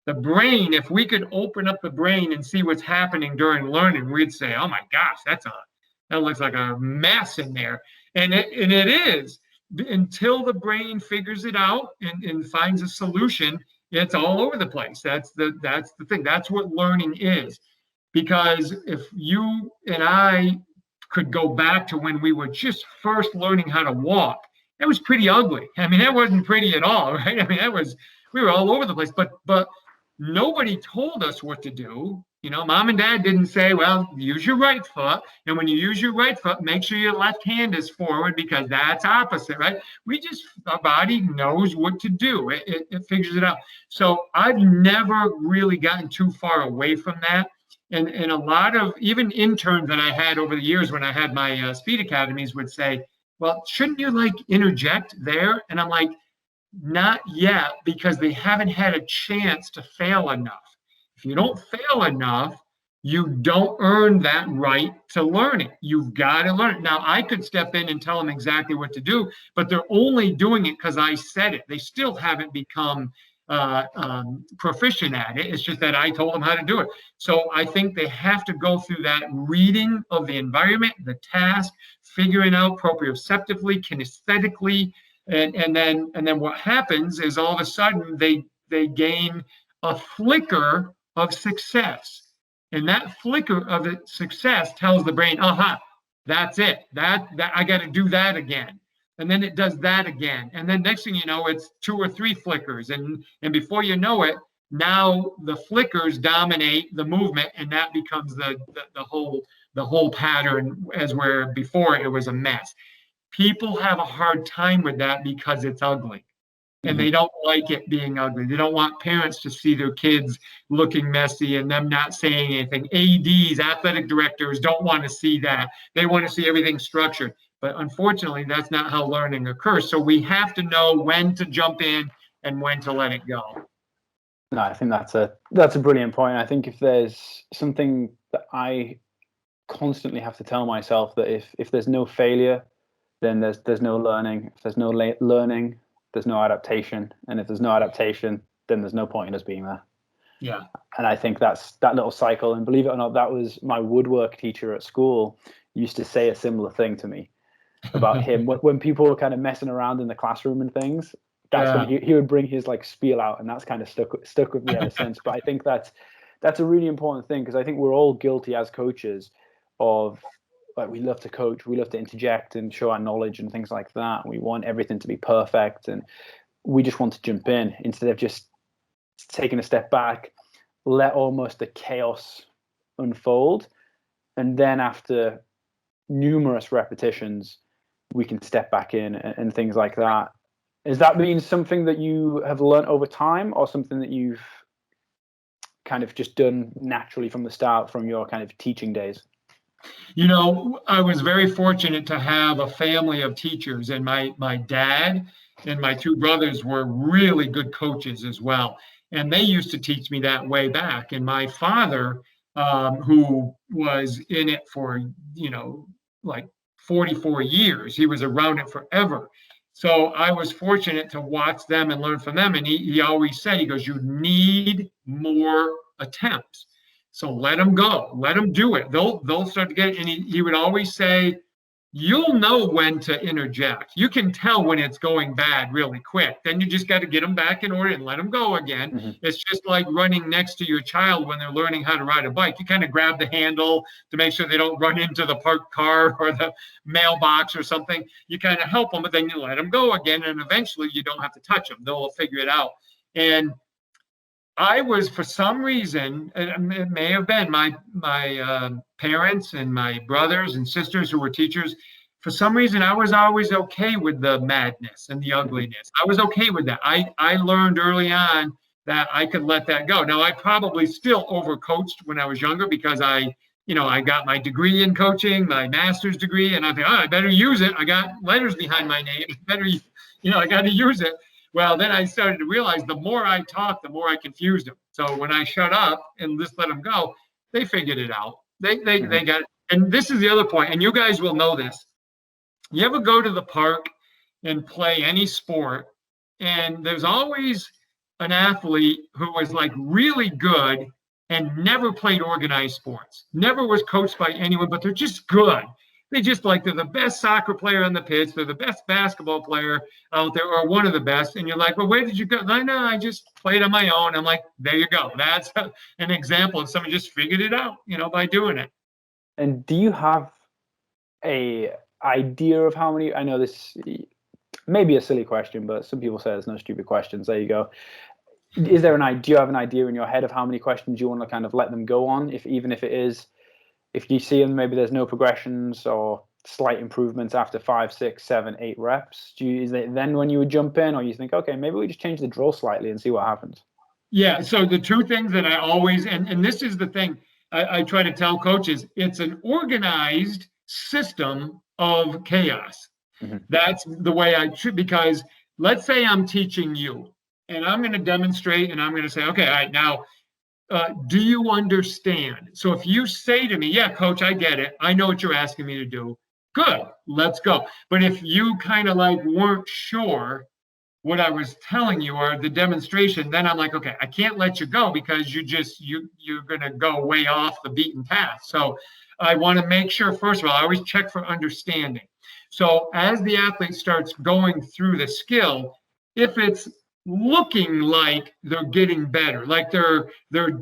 The brain, if we could open up the brain and see what's happening during learning, we'd say, oh my gosh, that looks like a mess in there. And it is. Until the brain figures it out and finds a solution, it's all over the place. That's the thing. That's what learning is. Because if you and I could go back to when we were just first learning how to walk, it was pretty ugly. I mean, that wasn't pretty at all, right? I mean, we were all over the place, but nobody told us what to do. Mom and dad didn't say, well, use your right foot. And when you use your right foot, make sure your left hand is forward because that's opposite, right? Our body knows what to do. It figures it out. So I've never really gotten too far away from that. And a lot of even interns that I had over the years when I had my speed academies would say, well, shouldn't you interject there? And I'm like, not yet, because they haven't had a chance to fail enough. If you don't fail enough, you don't earn that right to learning. You've got to learn it. Now, I could step in and tell them exactly what to do, but they're only doing it because I said it. They still haven't become proficient at it. It's just that I told them how to do it. So I think they have to go through that reading of the environment, the task, figuring out proprioceptively, kinesthetically, and then what happens is all of a sudden they gain a flicker of success. And that flicker of success tells the brain, aha, that's it. That I got to do that again. And then it does that again. And then next thing you know, it's 2 or 3 flickers. And before you know it, now the flickers dominate the movement, and that becomes the whole pattern, as where before it was a mess. People have a hard time with that because it's ugly. And they don't like it being ugly. They don't want parents to see their kids looking messy and them not saying anything. ADs, athletic directors, don't want to see that. They want to see everything structured. But unfortunately, that's not how learning occurs. So we have to know when to jump in and when to let it go. No, I think that's a brilliant point. I think if there's something that I constantly have to tell myself, that if there's no failure, then there's no learning. If there's no learning, there's no adaptation. And if there's no adaptation, then there's no point in us being there. Yeah. And I think that's that little cycle. And believe it or not, that was my woodwork teacher at school used to say a similar thing to me about him. When people were kind of messing around in the classroom and things, that's when he would bring his spiel out, and that's kind of stuck with me ever since. But I think that's a really important thing, because I think we're all guilty as coaches of, we love to coach, we love to interject and show our knowledge and things like that. We want everything to be perfect, and we just want to jump in instead of just taking a step back, let almost the chaos unfold, and then after numerous repetitions, we can step back in and things like that. Has that been something that you have learned over time, or something that you've kind of just done naturally from the start, from your kind of teaching days? I was very fortunate to have a family of teachers, and my dad and my 2 brothers were really good coaches as well. And they used to teach me that way back. And my father, who was in it for, 44 years, he was around it forever. So I was fortunate to watch them and learn from them. And he always said, he goes, you need more attempts. So let them go, let them do it. They'll start to get it. And he would always say, you'll know when to interject. You can tell when it's going bad really quick. Then you just got to get them back in order and let them go again. Mm-hmm. It's just like running next to your child when they're learning how to ride a bike. You kind of grab the handle to make sure they don't run into the parked car or the mailbox or something. You kind of help them, but then you let them go again. And eventually you don't have to touch them. They'll figure it out. And I was, for some reason, and it may have been my parents and my brothers and sisters who were teachers. For some reason, I was always okay with the madness and the ugliness. I was okay with that. I learned early on that I could let that go. Now, I probably still overcoached when I was younger because I got my degree in coaching, my master's degree, and I think, I better use it. I got letters behind my name. I got to use it. Well, then I started to realize the more I talked, the more I confused them. So when I shut up and just let them go, they figured it out. They got it. And this is the other point, and you guys will know this. You ever go to the park and play any sport, and there's always an athlete who was like really good and never played organized sports, never was coached by anyone, but they're just good. They're the best soccer player on the pitch. They're the best basketball player out there, or one of the best. And you're like, well, where did you go? No, I just played on my own. I'm like, there you go. That's an example of someone just figured it out, by doing it. And do you have a idea of how many? I know this may be a silly question, but some people say there's no stupid questions. There you go. Is there do you have an idea in your head of how many questions you want to kind of let them go on, even if it is? If you see them, maybe there's no progressions or slight improvements after 5, 6, 7, 8 reps. Is it then when you would jump in, or you think, okay, maybe we just change the drill slightly and see what happens? Yeah. So the two things that I always, and this is the thing I try to tell coaches, it's an organized system of chaos. Mm-hmm. That's the way I should, because let's say I'm teaching you and I'm going to demonstrate and I'm going to say, okay, all right, now, do you understand? So if you say to me, yeah, coach, I get it. I know what you're asking me to do. Good, let's go. But if you kind of like weren't sure what I was telling you or the demonstration, then I'm like, okay, I can't let you go because you're going to go way off the beaten path. So I want to make sure, first of all, I always check for understanding. So as the athlete starts going through the skill, if it's looking like they're getting better, like they're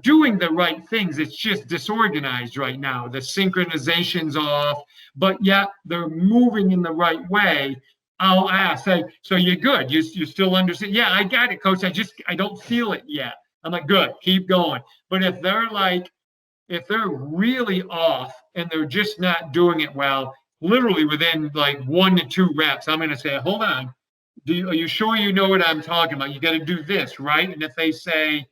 doing the right things, it's just disorganized right now. The synchronization's off, but yet they're moving in the right way. I'll ask, say, so you're good? You still understand? Yeah, I got it, coach. I don't feel it yet. I'm like, good, keep going. But if they're really off and they're just not doing it well, literally within like 1 to 2 reps, I'm going to say, hold on. Are you sure you know what I'm talking about? You got to do this, right? And if they say,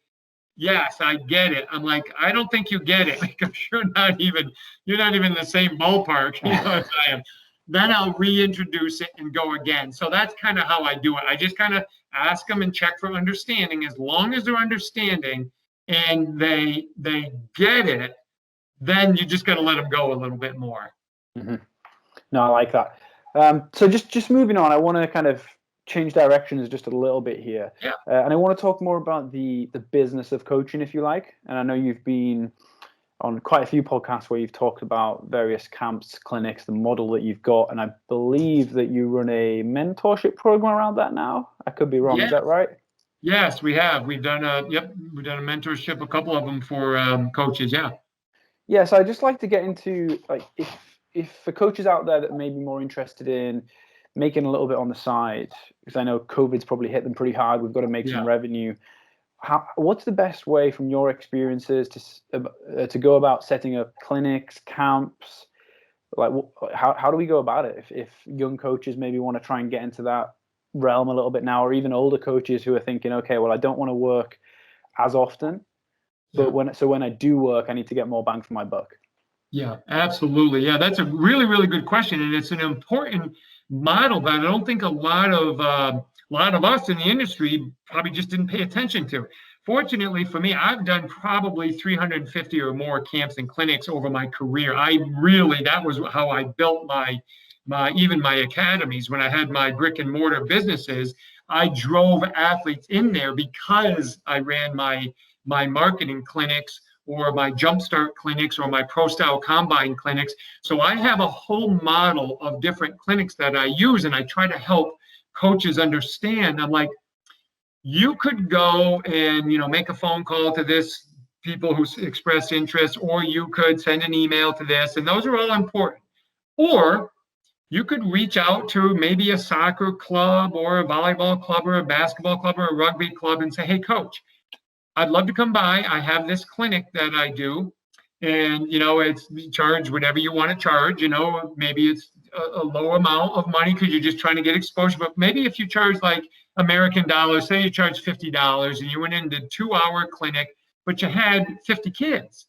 yes, I get it, I'm like, I don't think you get it because you're not even in the same ballpark as I am. Then I'll reintroduce it and go again. So that's kind of how I do it. I just kind of ask them and check for understanding. As long as they're understanding and they get it, then you just got to let them go a little bit more. Mm-hmm. No, I like that. So just moving on, I want to kind of change directions just a little bit here. Yeah. And I want to talk more about the business of coaching, if you like. And I know you've been on quite a few podcasts where you've talked about various camps, clinics, the model that you've got. And I believe that you run a mentorship program around that now. I could be wrong. Yeah. Is that right? Yes, we have. We've done a mentorship, a couple of them for coaches. Yeah. Yeah. So I'd just like to get into, like, if for coaches out there that may be more interested in making a little bit on the side, because I know COVID's probably hit them pretty hard. We've got to make some revenue. What's the best way from your experiences to go about setting up clinics, camps? Like, how do we go about it? If young coaches maybe want to try and get into that realm a little bit now, or even older coaches who are thinking, okay, well, I don't want to work as often, but when I do work, I need to get more bang for my buck. Yeah, absolutely. Yeah, that's a really, really good question, and it's an important model that I don't think a lot of us in the industry probably just didn't pay attention to. Fortunately for me, I've done probably 350 or more camps and clinics over my career. That was how I built my academies. When I had my brick and mortar businesses, I drove athletes in there because I ran my marketing clinics or my jumpstart clinics or my pro style combine clinics. So I have a whole model of different clinics that I use, and I try to help coaches understand. I'm like, you could go and, make a phone call to this people who express interest, or you could send an email to this, and those are all important. Or you could reach out to maybe a soccer club or a volleyball club or a basketball club or a rugby club and say, hey, coach, I'd love to come by. I have this clinic that I do, and, it's charge whatever you want to charge. Maybe it's a low amount of money because you're just trying to get exposure. But maybe if you charge like American dollars, say you charge $50 and you went into a 2-hour clinic, but you had 50 kids.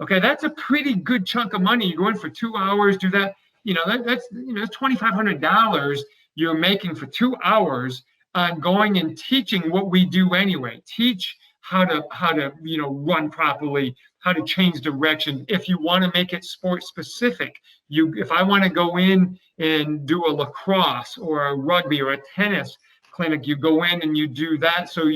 Okay, that's a pretty good chunk of money. You go in for 2 hours, do that. That's $2,500 you're making for 2 hours on going and teaching what we do anyway. Teach how to run properly, how to change direction. If you want to make it sport specific, if I want to go in and do a lacrosse or a rugby or a tennis clinic, you go in and you do that. So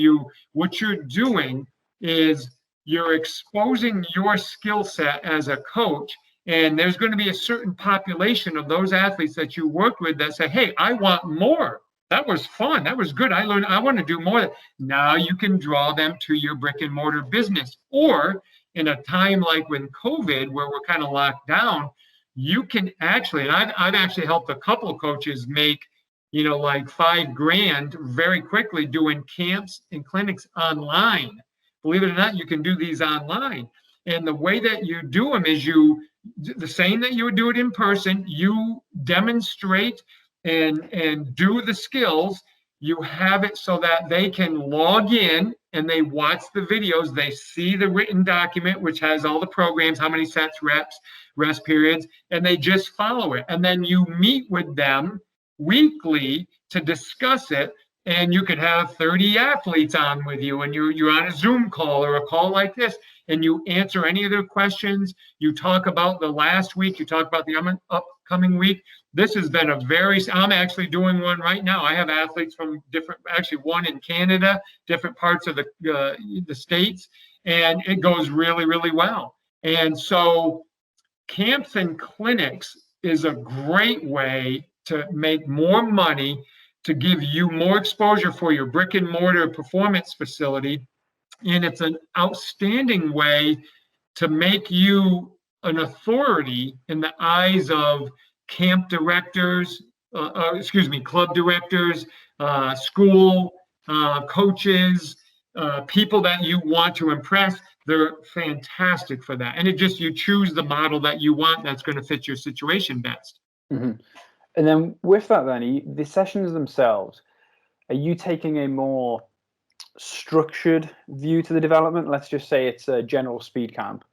what you're doing is you're exposing your skill set as a coach, and there's going to be a certain population of those athletes that you work with that say, hey, I want more. That was fun. That was good. I learned. I want to do more. Now you can draw them to your brick and mortar business. Or in a time like when COVID, where we're kind of locked down, you can actually, and I've actually helped a couple of coaches make, like $5,000 very quickly doing camps and clinics online. Believe it or not, you can do these online. And the way that you do them is the same that you would do it in person, you demonstrate and do the skills. You have it so that they can log in and they watch the videos. They see the written document, which has all the programs, how many sets, reps, rest periods, and they just follow it. And then you meet with them weekly to discuss it. And you could have 30 athletes on with you, and you're on a Zoom call or a call like this, and you answer any of their questions. You talk about the last week. You talk about the upcoming week. This has been I'm actually doing one right now. I have athletes from actually one in Canada, different parts of the States, and it goes really, really well. And so camps and clinics is a great way to make more money, to give you more exposure for your brick and mortar performance facility. And it's an outstanding way to make you an authority in the eyes of camp directors, club directors, school coaches, people that you want to impress. They're fantastic for that. And you choose the model that you want that's going to fit your situation best. Mm-hmm. And then with that, the sessions themselves, are you taking a more structured view to the development? Let's just say it's a general speed camp.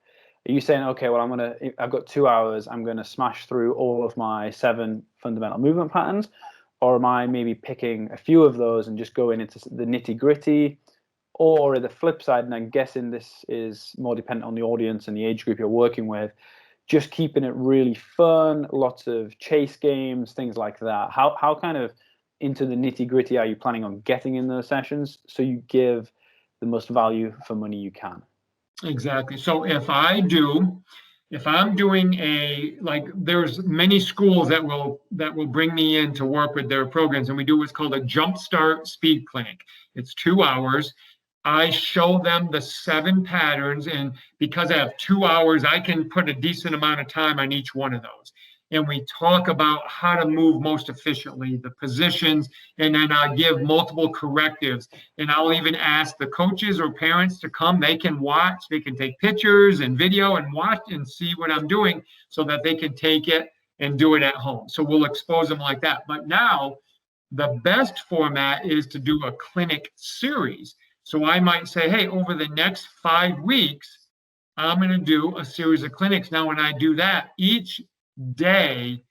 Are you saying, okay, well, I've got 2 hours, I'm going to smash through all of my 7 fundamental movement patterns? Or am I maybe picking a few of those and just going into the nitty gritty? Or the flip side, and I'm guessing this is more dependent on the audience and the age group you're working with, just keeping it really fun, lots of chase games, things like that. How kind of into the nitty gritty are you planning on getting in those sessions so you give the most value for money you can? Exactly. So if I'm doing there's many schools that will bring me in to work with their programs, and we do what's called a jumpstart speed clinic. It's 2 hours. I show them the 7 patterns, and because I have 2 hours, I can put a decent amount of time on each one of those. And we talk about how to move most efficiently, the positions, and then I give multiple correctives. And I'll even ask the coaches or parents to come. They can watch, they can take pictures and video and watch and see what I'm doing so that they can take it and do it at home. So we'll expose them like that. But now the best format is to do a clinic series. So I might say, hey, over the next 5 weeks, I'm going to do a series of clinics. Now, when I do that, each day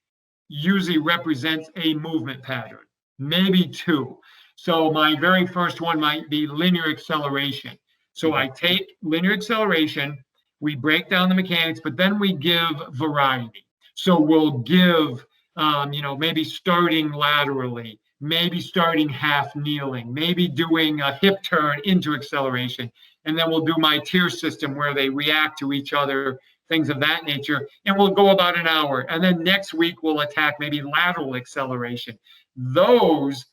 usually represents a movement pattern, maybe 2. So my very first one might be linear acceleration. So I take linear acceleration, we break down the mechanics, but then we give variety. So we'll give, maybe starting laterally, maybe starting half kneeling, maybe doing a hip turn into acceleration. And then we'll do my tier system where they react to each other, things of that nature. And we'll go about an hour. And then next week, we'll attack maybe lateral acceleration. Those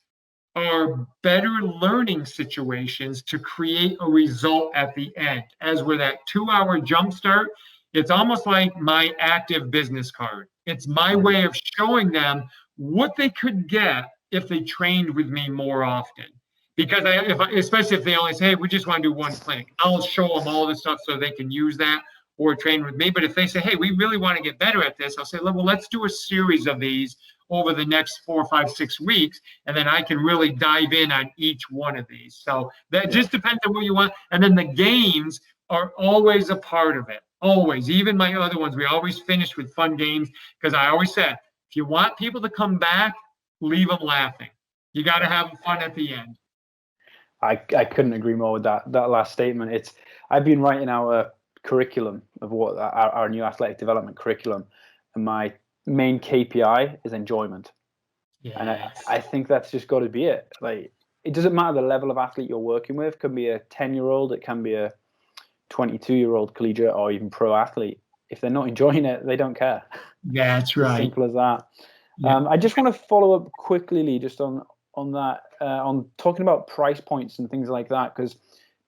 are better learning situations to create a result at the end. As with that 2-hour jump start, it's almost like my active business card. It's my way of showing them what they could get if they trained with me more often. Because especially if they only say, hey, we just want to do one clinic, I'll show them all this stuff so they can use that or train with me. But if they say, hey, we really want to get better at this, I'll say, well, let's do a series of these over the next 4, 5, 6 weeks, and then I can really dive in on each one of these. So that just depends on what you want. And then the games are always a part of it. Always. Even my other ones, we always finish with fun games, because I always said, if you want people to come back, leave them laughing. You got to have fun at the end. I couldn't agree more with that last statement. I've been writing our curriculum of what our new athletic development curriculum, and my main KPI is enjoyment. Yes. And I think that's just got to be it. Like, it doesn't matter the level of athlete you're working with. It can be a 10-year-old, it can be a 22-year-old collegiate or even pro athlete. If they're not enjoying it, they don't care. That's right. Simple as that. Yeah. I just want to follow up quickly, Lee, just on that, on talking about price points and things like that, because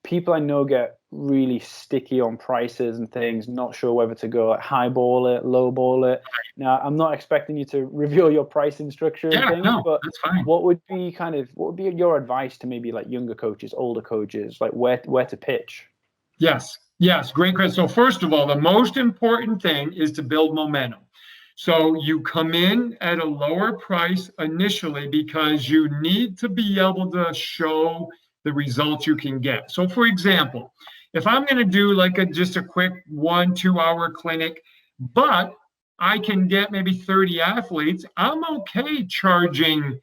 people I know get really sticky on prices and things, not sure whether to go highball it, lowball it. Now, I'm not expecting you to reveal your pricing structure and things, but that's fine. what would be your advice to maybe like younger coaches, older coaches, like where to pitch? Yes, great question. So first of all, the most important thing is to build momentum. So you come in at a lower price initially because you need to be able to show the results you can get. So for example, if I'm going to do like just a quick 1-2 hour clinic, but I can get maybe 30 athletes, I'm okay charging,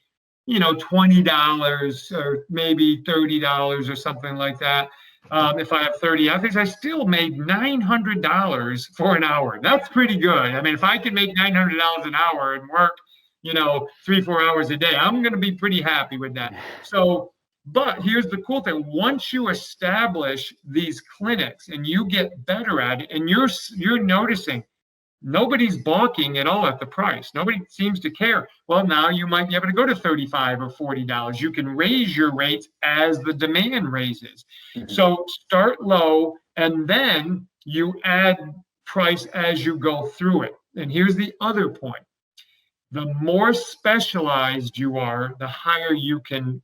$20 or maybe $30 or something like that. If I have 30 athletes, I still made $900 for an hour. That's pretty good. I mean, if I can make $900 an hour and work, 3-4 hours a day, I'm going to be pretty happy with that. So, but here's the cool thing. Once you establish these clinics and you get better at it, and you're noticing nobody's balking at all at the price. Nobody seems to care. Well, now you might be able to go to $35 or $40. You can raise your rates as the demand raises. Mm-hmm. So start low, and then you add price as you go through it. And here's the other point. The more specialized you are, the higher you can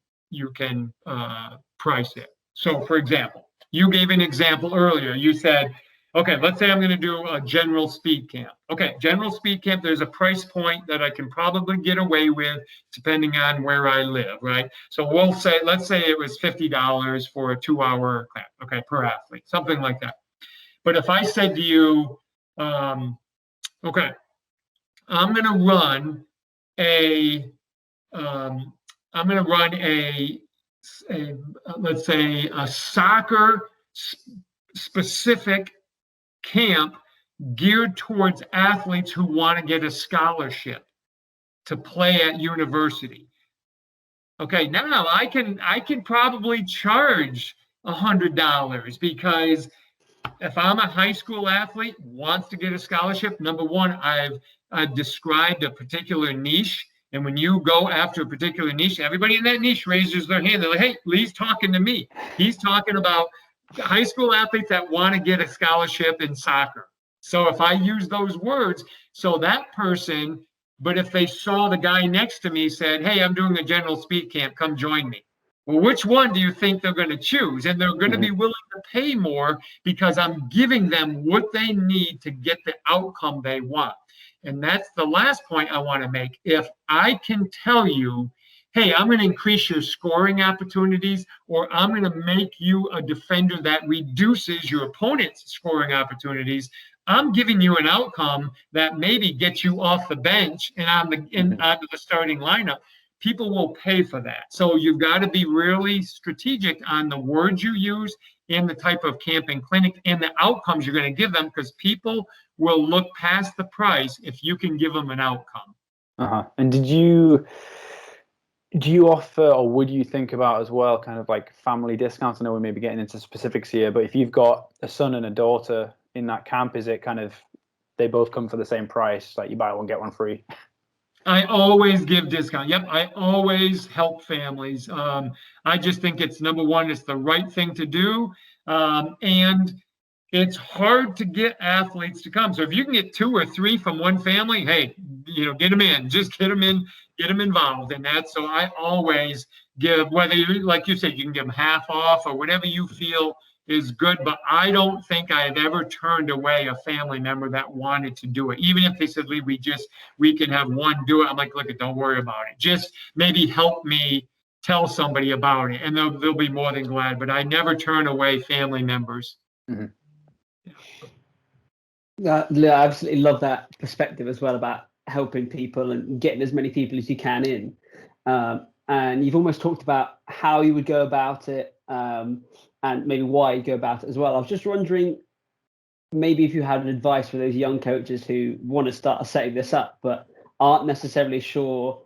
price it. So for example, you gave an example earlier. You said, okay, let's say I'm going to do a general speed camp. Okay, general speed camp, there's a price point that I can probably get away with depending on where I live, right? So let's say it was $50 for a 2-hour camp, okay, per athlete, something like that. But if I said to you, okay, I'm going to run let's say a soccer specific camp geared towards athletes who want to get a scholarship to play at university. Okay, now I can probably charge $100 because if I'm a high school athlete wants to get a scholarship, number one, I've described a particular niche. And when you go after a particular niche, everybody in that niche raises their hand. They're like, hey, Lee's talking to me. He's talking about high school athletes that want to get a scholarship in soccer. So if I use those words, so that person, but if they saw the guy next to me said, hey, I'm doing a general speed camp, come join me. Well, which one do you think they're going to choose? And they're going to be willing to pay more because I'm giving them what they need to get the outcome they want. And that's the last point I want to make. If I can tell you, hey, I'm going to increase your scoring opportunities, or I'm going to make you a defender that reduces your opponent's scoring opportunities, I'm giving you an outcome that maybe gets you off the bench and onto the starting lineup. People will pay for that. So you've got to be really strategic on the words you use and the type of camp and clinic and the outcomes you're going to give them, because people will look past the price if you can give them an outcome. And did you Do you offer, or would you think about as well, kind of like family discounts? I know we may be getting into specifics here, but if you've got a son and a daughter in that camp, is it kind of they both come for the same price, like you buy one get one free? I always give discount. Yep, I always help families. I just think it's number one, it's the right thing to do. And it's hard to get athletes to come. So if you can get 2 or 3 from one family, hey, get them in, just get them in, get them involved in that. So I always give, whether you, like you said, you can give them half off or whatever you feel is good. But I don't think I've ever turned away a family member that wanted to do it. Even if they said, Lee, we can have one do it. I'm like, look, don't worry about it. Just maybe help me tell somebody about it. And they'll be more than glad. But I never turn away family members. Mm-hmm. I absolutely love that perspective as well about helping people and getting as many people as you can in. And you've almost talked about how you would go about it, and maybe why you go about it as well. I was just wondering, maybe if you had an advice for those young coaches who want to start setting this up, but aren't necessarily sure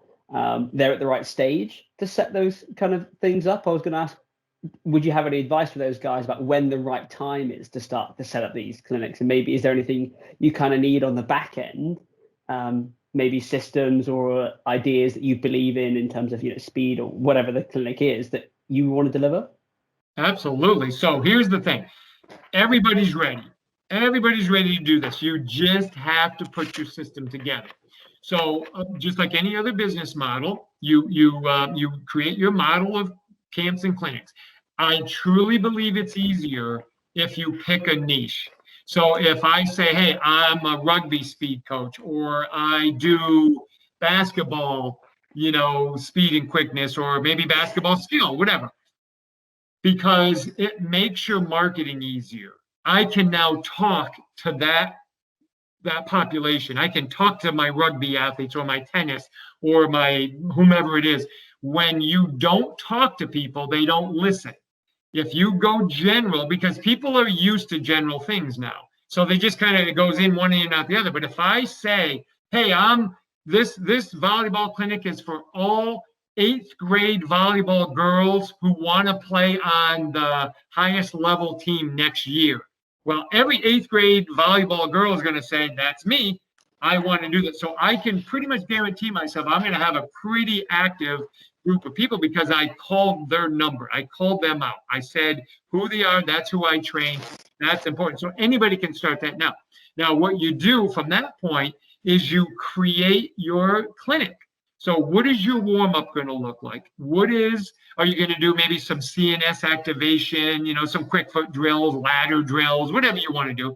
they're at the right stage to set those kind of things up. I was going to ask, would you have any advice for those guys about when the right time is to start to set up these clinics? And maybe is there anything you kind of need on the back end, maybe systems or ideas that you believe in terms of speed or whatever the clinic is that you want to deliver? Absolutely. So here's the thing. Everybody's ready. Everybody's ready to do this. You just have to put your system together. So just like any other business model, you create your model of camps and clinics. I truly believe it's easier if you pick a niche. So if I say, hey, I'm a rugby speed coach, or I do basketball, speed and quickness, or maybe basketball skill, whatever, because it makes your marketing easier. I can now talk to that population. I can talk to my rugby athletes or my tennis or my whomever it is. When you don't talk to people, they don't listen. If you go general, because people are used to general things now, so they just kind of, it goes in one ear and out the other. But if I say, hey, this volleyball clinic is for all 8th grade volleyball girls who want to play on the highest level team next year. Well, every 8th grade volleyball girl is going to say, that's me. I want to do that. So I can pretty much guarantee myself I'm going to have a pretty active group of people because I called their number. I called them out. I said who they are. That's who I train. That's important. So anybody can start that now. Now, what you do from that point is you create your clinic. So what is your warm-up going to look like? Are you going to do maybe some CNS activation, some quick foot drills, ladder drills, whatever you want to do?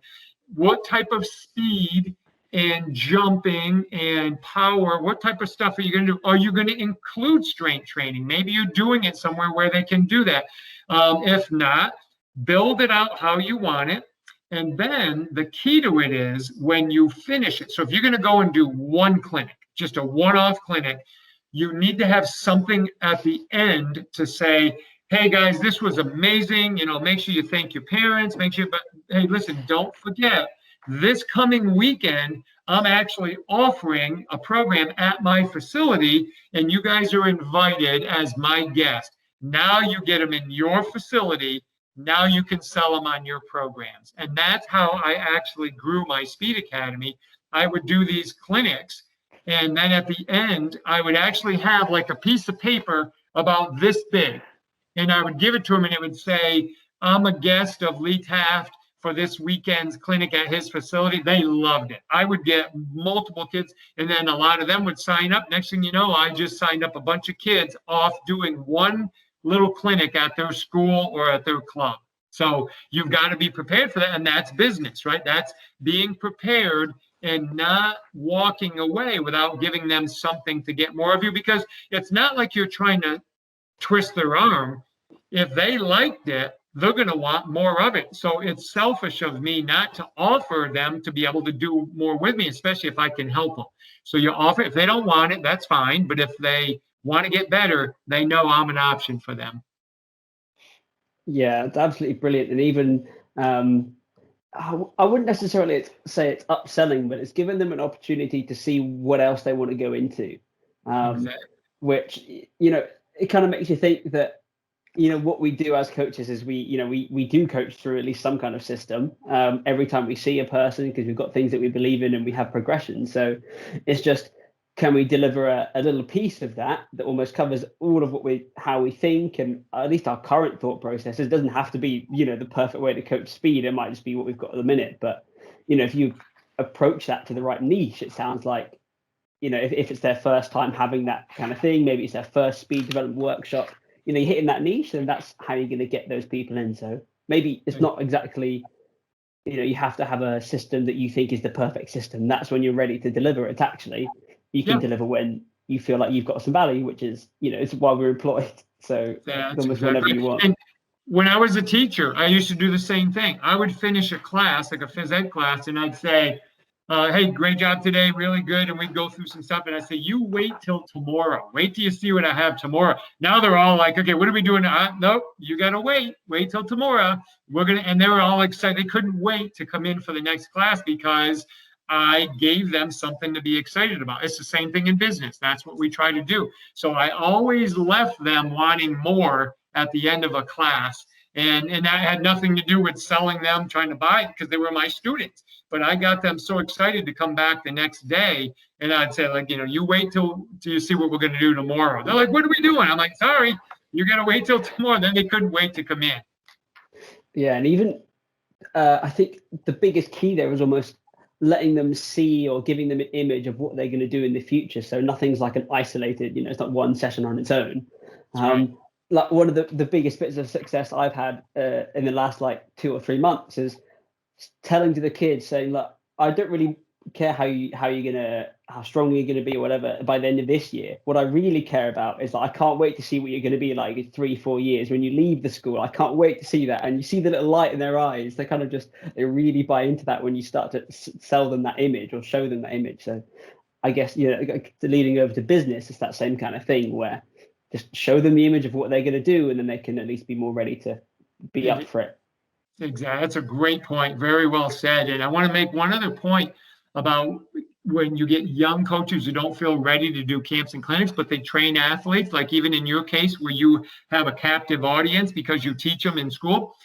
What type of speed and jumping and power, what type of stuff are you going to do? Are you going to include strength training? Maybe you're doing it somewhere where they can do that. If not, build it out how you want it. And then the key to it is when you finish it. So if you're going to go and do one clinic, just a one-off clinic, you need to have something at the end to say, hey guys, this was amazing. Make sure you thank your parents, but hey, listen, don't forget, this coming weekend, I'm actually offering a program at my facility, and you guys are invited as my guest. Now you get them in your facility. Now you can sell them on your programs. And that's how I actually grew my Speed Academy. I would do these clinics, and then at the end, I would actually have like a piece of paper about this big. And I would give it to him, and it would say, I'm a guest of Lee Taft for this weekend's clinic at his facility. They loved it. I would get multiple kids, and then a lot of them would sign up. Next thing you know, I just signed up a bunch of kids off doing one little clinic at their school or at their club. So you've got to be prepared for that. And that's business, right? That's being prepared and not walking away without giving them something to get more of you, because it's not like you're trying to twist their arm. If they liked it, they're going to want more of it. So it's selfish of me not to offer them to be able to do more with me, especially if I can help them. So you offer, if they don't want it, that's fine. But if they want to get better, they know I'm an option for them. Yeah, it's absolutely brilliant. And even I wouldn't necessarily say it's upselling, but it's giving them an opportunity to see what else they want to go into. Exactly. which, it kind of makes you think that, what we do as coaches is we do coach through at least some kind of system every time we see a person, because we've got things that we believe in and we have progression. So it's just, can we deliver a little piece of that almost covers all of how we think, and at least our current thought processes? It doesn't have to be, the perfect way to coach speed. It might just be what we've got at the minute. But, if you approach that to the right niche, it sounds like, if it's their first time having that kind of thing, maybe it's their first speed development workshop, you're hitting that niche, and that's how you're going to get those people in. So maybe it's not exactly, you have to have a system that you think is the perfect system. That's when you're ready to deliver it. Actually, you can deliver when you feel like you've got some value, which is, it's why we're employed. So almost whenever you want. And when I was a teacher, I used to do the same thing. I would finish a class, like a phys ed class, and I'd say, hey, great job today, really good. And we'd go through some stuff. And I say, you wait till tomorrow. Wait till you see what I have tomorrow. Now they're all like, okay, what are we doing? Nope, you got to wait till tomorrow. And they were all excited. They couldn't wait to come in for the next class because I gave them something to be excited about. It's the same thing in business. That's what we try to do. So I always left them wanting more at the end of a class. And that had nothing to do with selling them, trying to buy it, because they were my students. But I got them so excited to come back the next day. And I'd say, like, you wait till you see what we're going to do tomorrow. They're like, what are we doing? I'm like, sorry, you're going to wait till tomorrow. Then they couldn't wait to come in. Yeah. And even I think the biggest key there was almost letting them see or giving them an image of what they're going to do in the future. So nothing's like an isolated, it's not one session on its own. Right. Like one of the biggest bits of success I've had in the last 2 or 3 months is telling to the kids, saying, look, I don't really care how strong you're gonna be or whatever by the end of this year. What I really care about is I can't wait to see what you're gonna be like in 3-4 years when you leave the school. I can't wait to see that. And you see the little light in their eyes. They really buy into that when you start to sell them that image or show them that image. So I guess leading over to business, it's that same kind of thing where just show them the image of what they're going to do, and then they can at least be more ready to be up for it. Exactly. That's a great point. Very well said. And I want to make one other point about when you get young coaches who don't feel ready to do camps and clinics, but they train athletes, like even in your case where you have a captive audience because you teach them in school.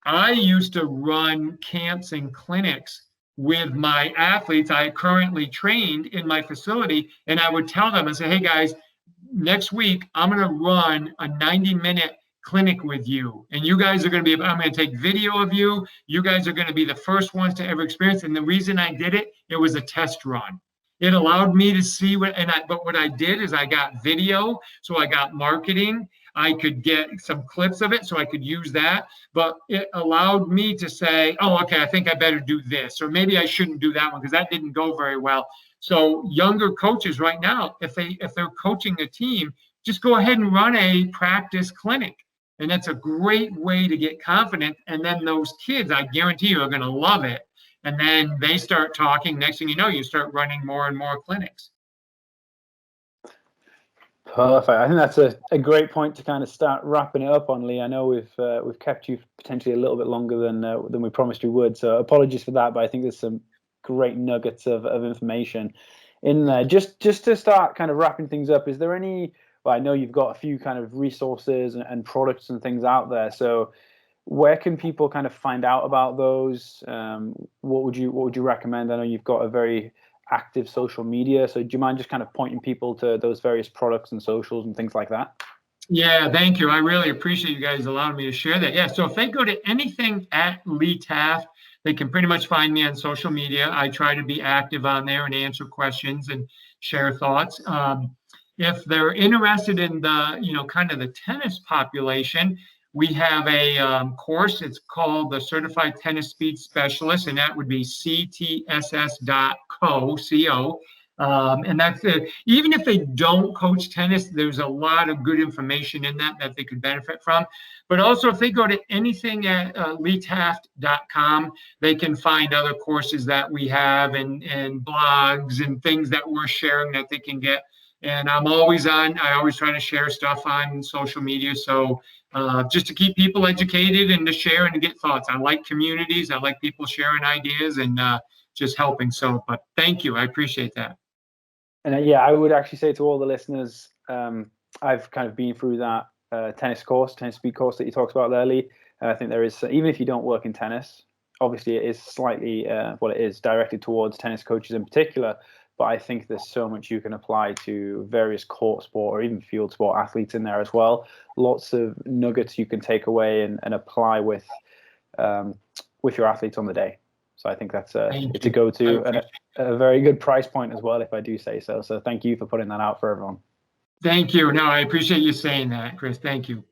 I used to run camps and clinics with my athletes I currently trained in my facility. And I would tell them and say, hey guys, next week, I'm going to run a 90-minute clinic with you. And you guys are going to I'm going to take video of you. You guys are going to be the first ones to ever experience. And the reason I did it, it was a test run. It allowed me to see but what I did is I got video. So I got marketing. I could get some clips of it so I could use that. But it allowed me to say, oh, okay, I think I better do this. Or maybe I shouldn't do that one because that didn't go very well. So younger coaches right now, if they're coaching a team, just go ahead and run a practice clinic. And that's a great way to get confident. And then those kids, I guarantee you, are going to love it. And then they start talking. Next thing you know, you start running more and more clinics. Perfect. I think that's a great point to kind of start wrapping it up on, Lee. I know we've kept you potentially a little bit longer than we promised we would. So apologies for that, but I think there's some great nuggets of information in there. Just to start kind of wrapping things up, is there any, well, I know you've got a few kind of resources and products and things out there. So where can people kind of find out about those? What would you recommend? I know you've got a very active social media. So do you mind just kind of pointing people to those various products and socials and things like that? Yeah, thank you. I really appreciate you guys allowing me to share that. Yeah, so if they go to anything at Lee Taft, they can pretty much find me on social media. I try to be active on there and answer questions and share thoughts. If they're interested in the, kind of the tennis population, we have a course. It's called the Certified Tennis Speed Specialist, and that would be ctss.co. And that's it. Even if they don't coach tennis, there's a lot of good information in that they could benefit from. But also, if they go to anything at leetaft.com, they can find other courses that we have and blogs and things that we're sharing that they can get. And I always try to share stuff on social media. So just to keep people educated and to share and to get thoughts. I like communities. I like people sharing ideas and just helping. So, but thank you. I appreciate that. And yeah, I would actually say to all the listeners, I've kind of been through that tennis speed course that you talked about there, Lee. I think there is, even if you don't work in tennis, obviously it is slightly, it is directed towards tennis coaches in particular, but I think there's so much you can apply to various court sport or even field sport athletes in there as well. Lots of nuggets you can take away and apply with your athletes on the day. So I think that's it's a go-to and a very good price point as well, if I do say so. So thank you for putting that out for everyone. Thank you. No, I appreciate you saying that, Kris. Thank you.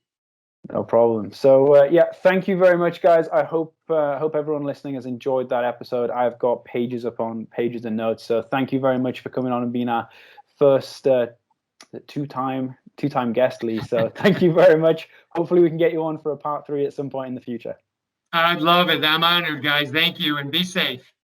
No problem. So yeah, thank you very much, guys. I hope everyone listening has enjoyed that episode. I've got pages upon pages of notes. So thank you very much for coming on and being our first two-time guest, Lee. So thank you very much. Hopefully we can get you on for a part 3 at some point in the future. I'd love it. I'm honored, guys. Thank you, and be safe.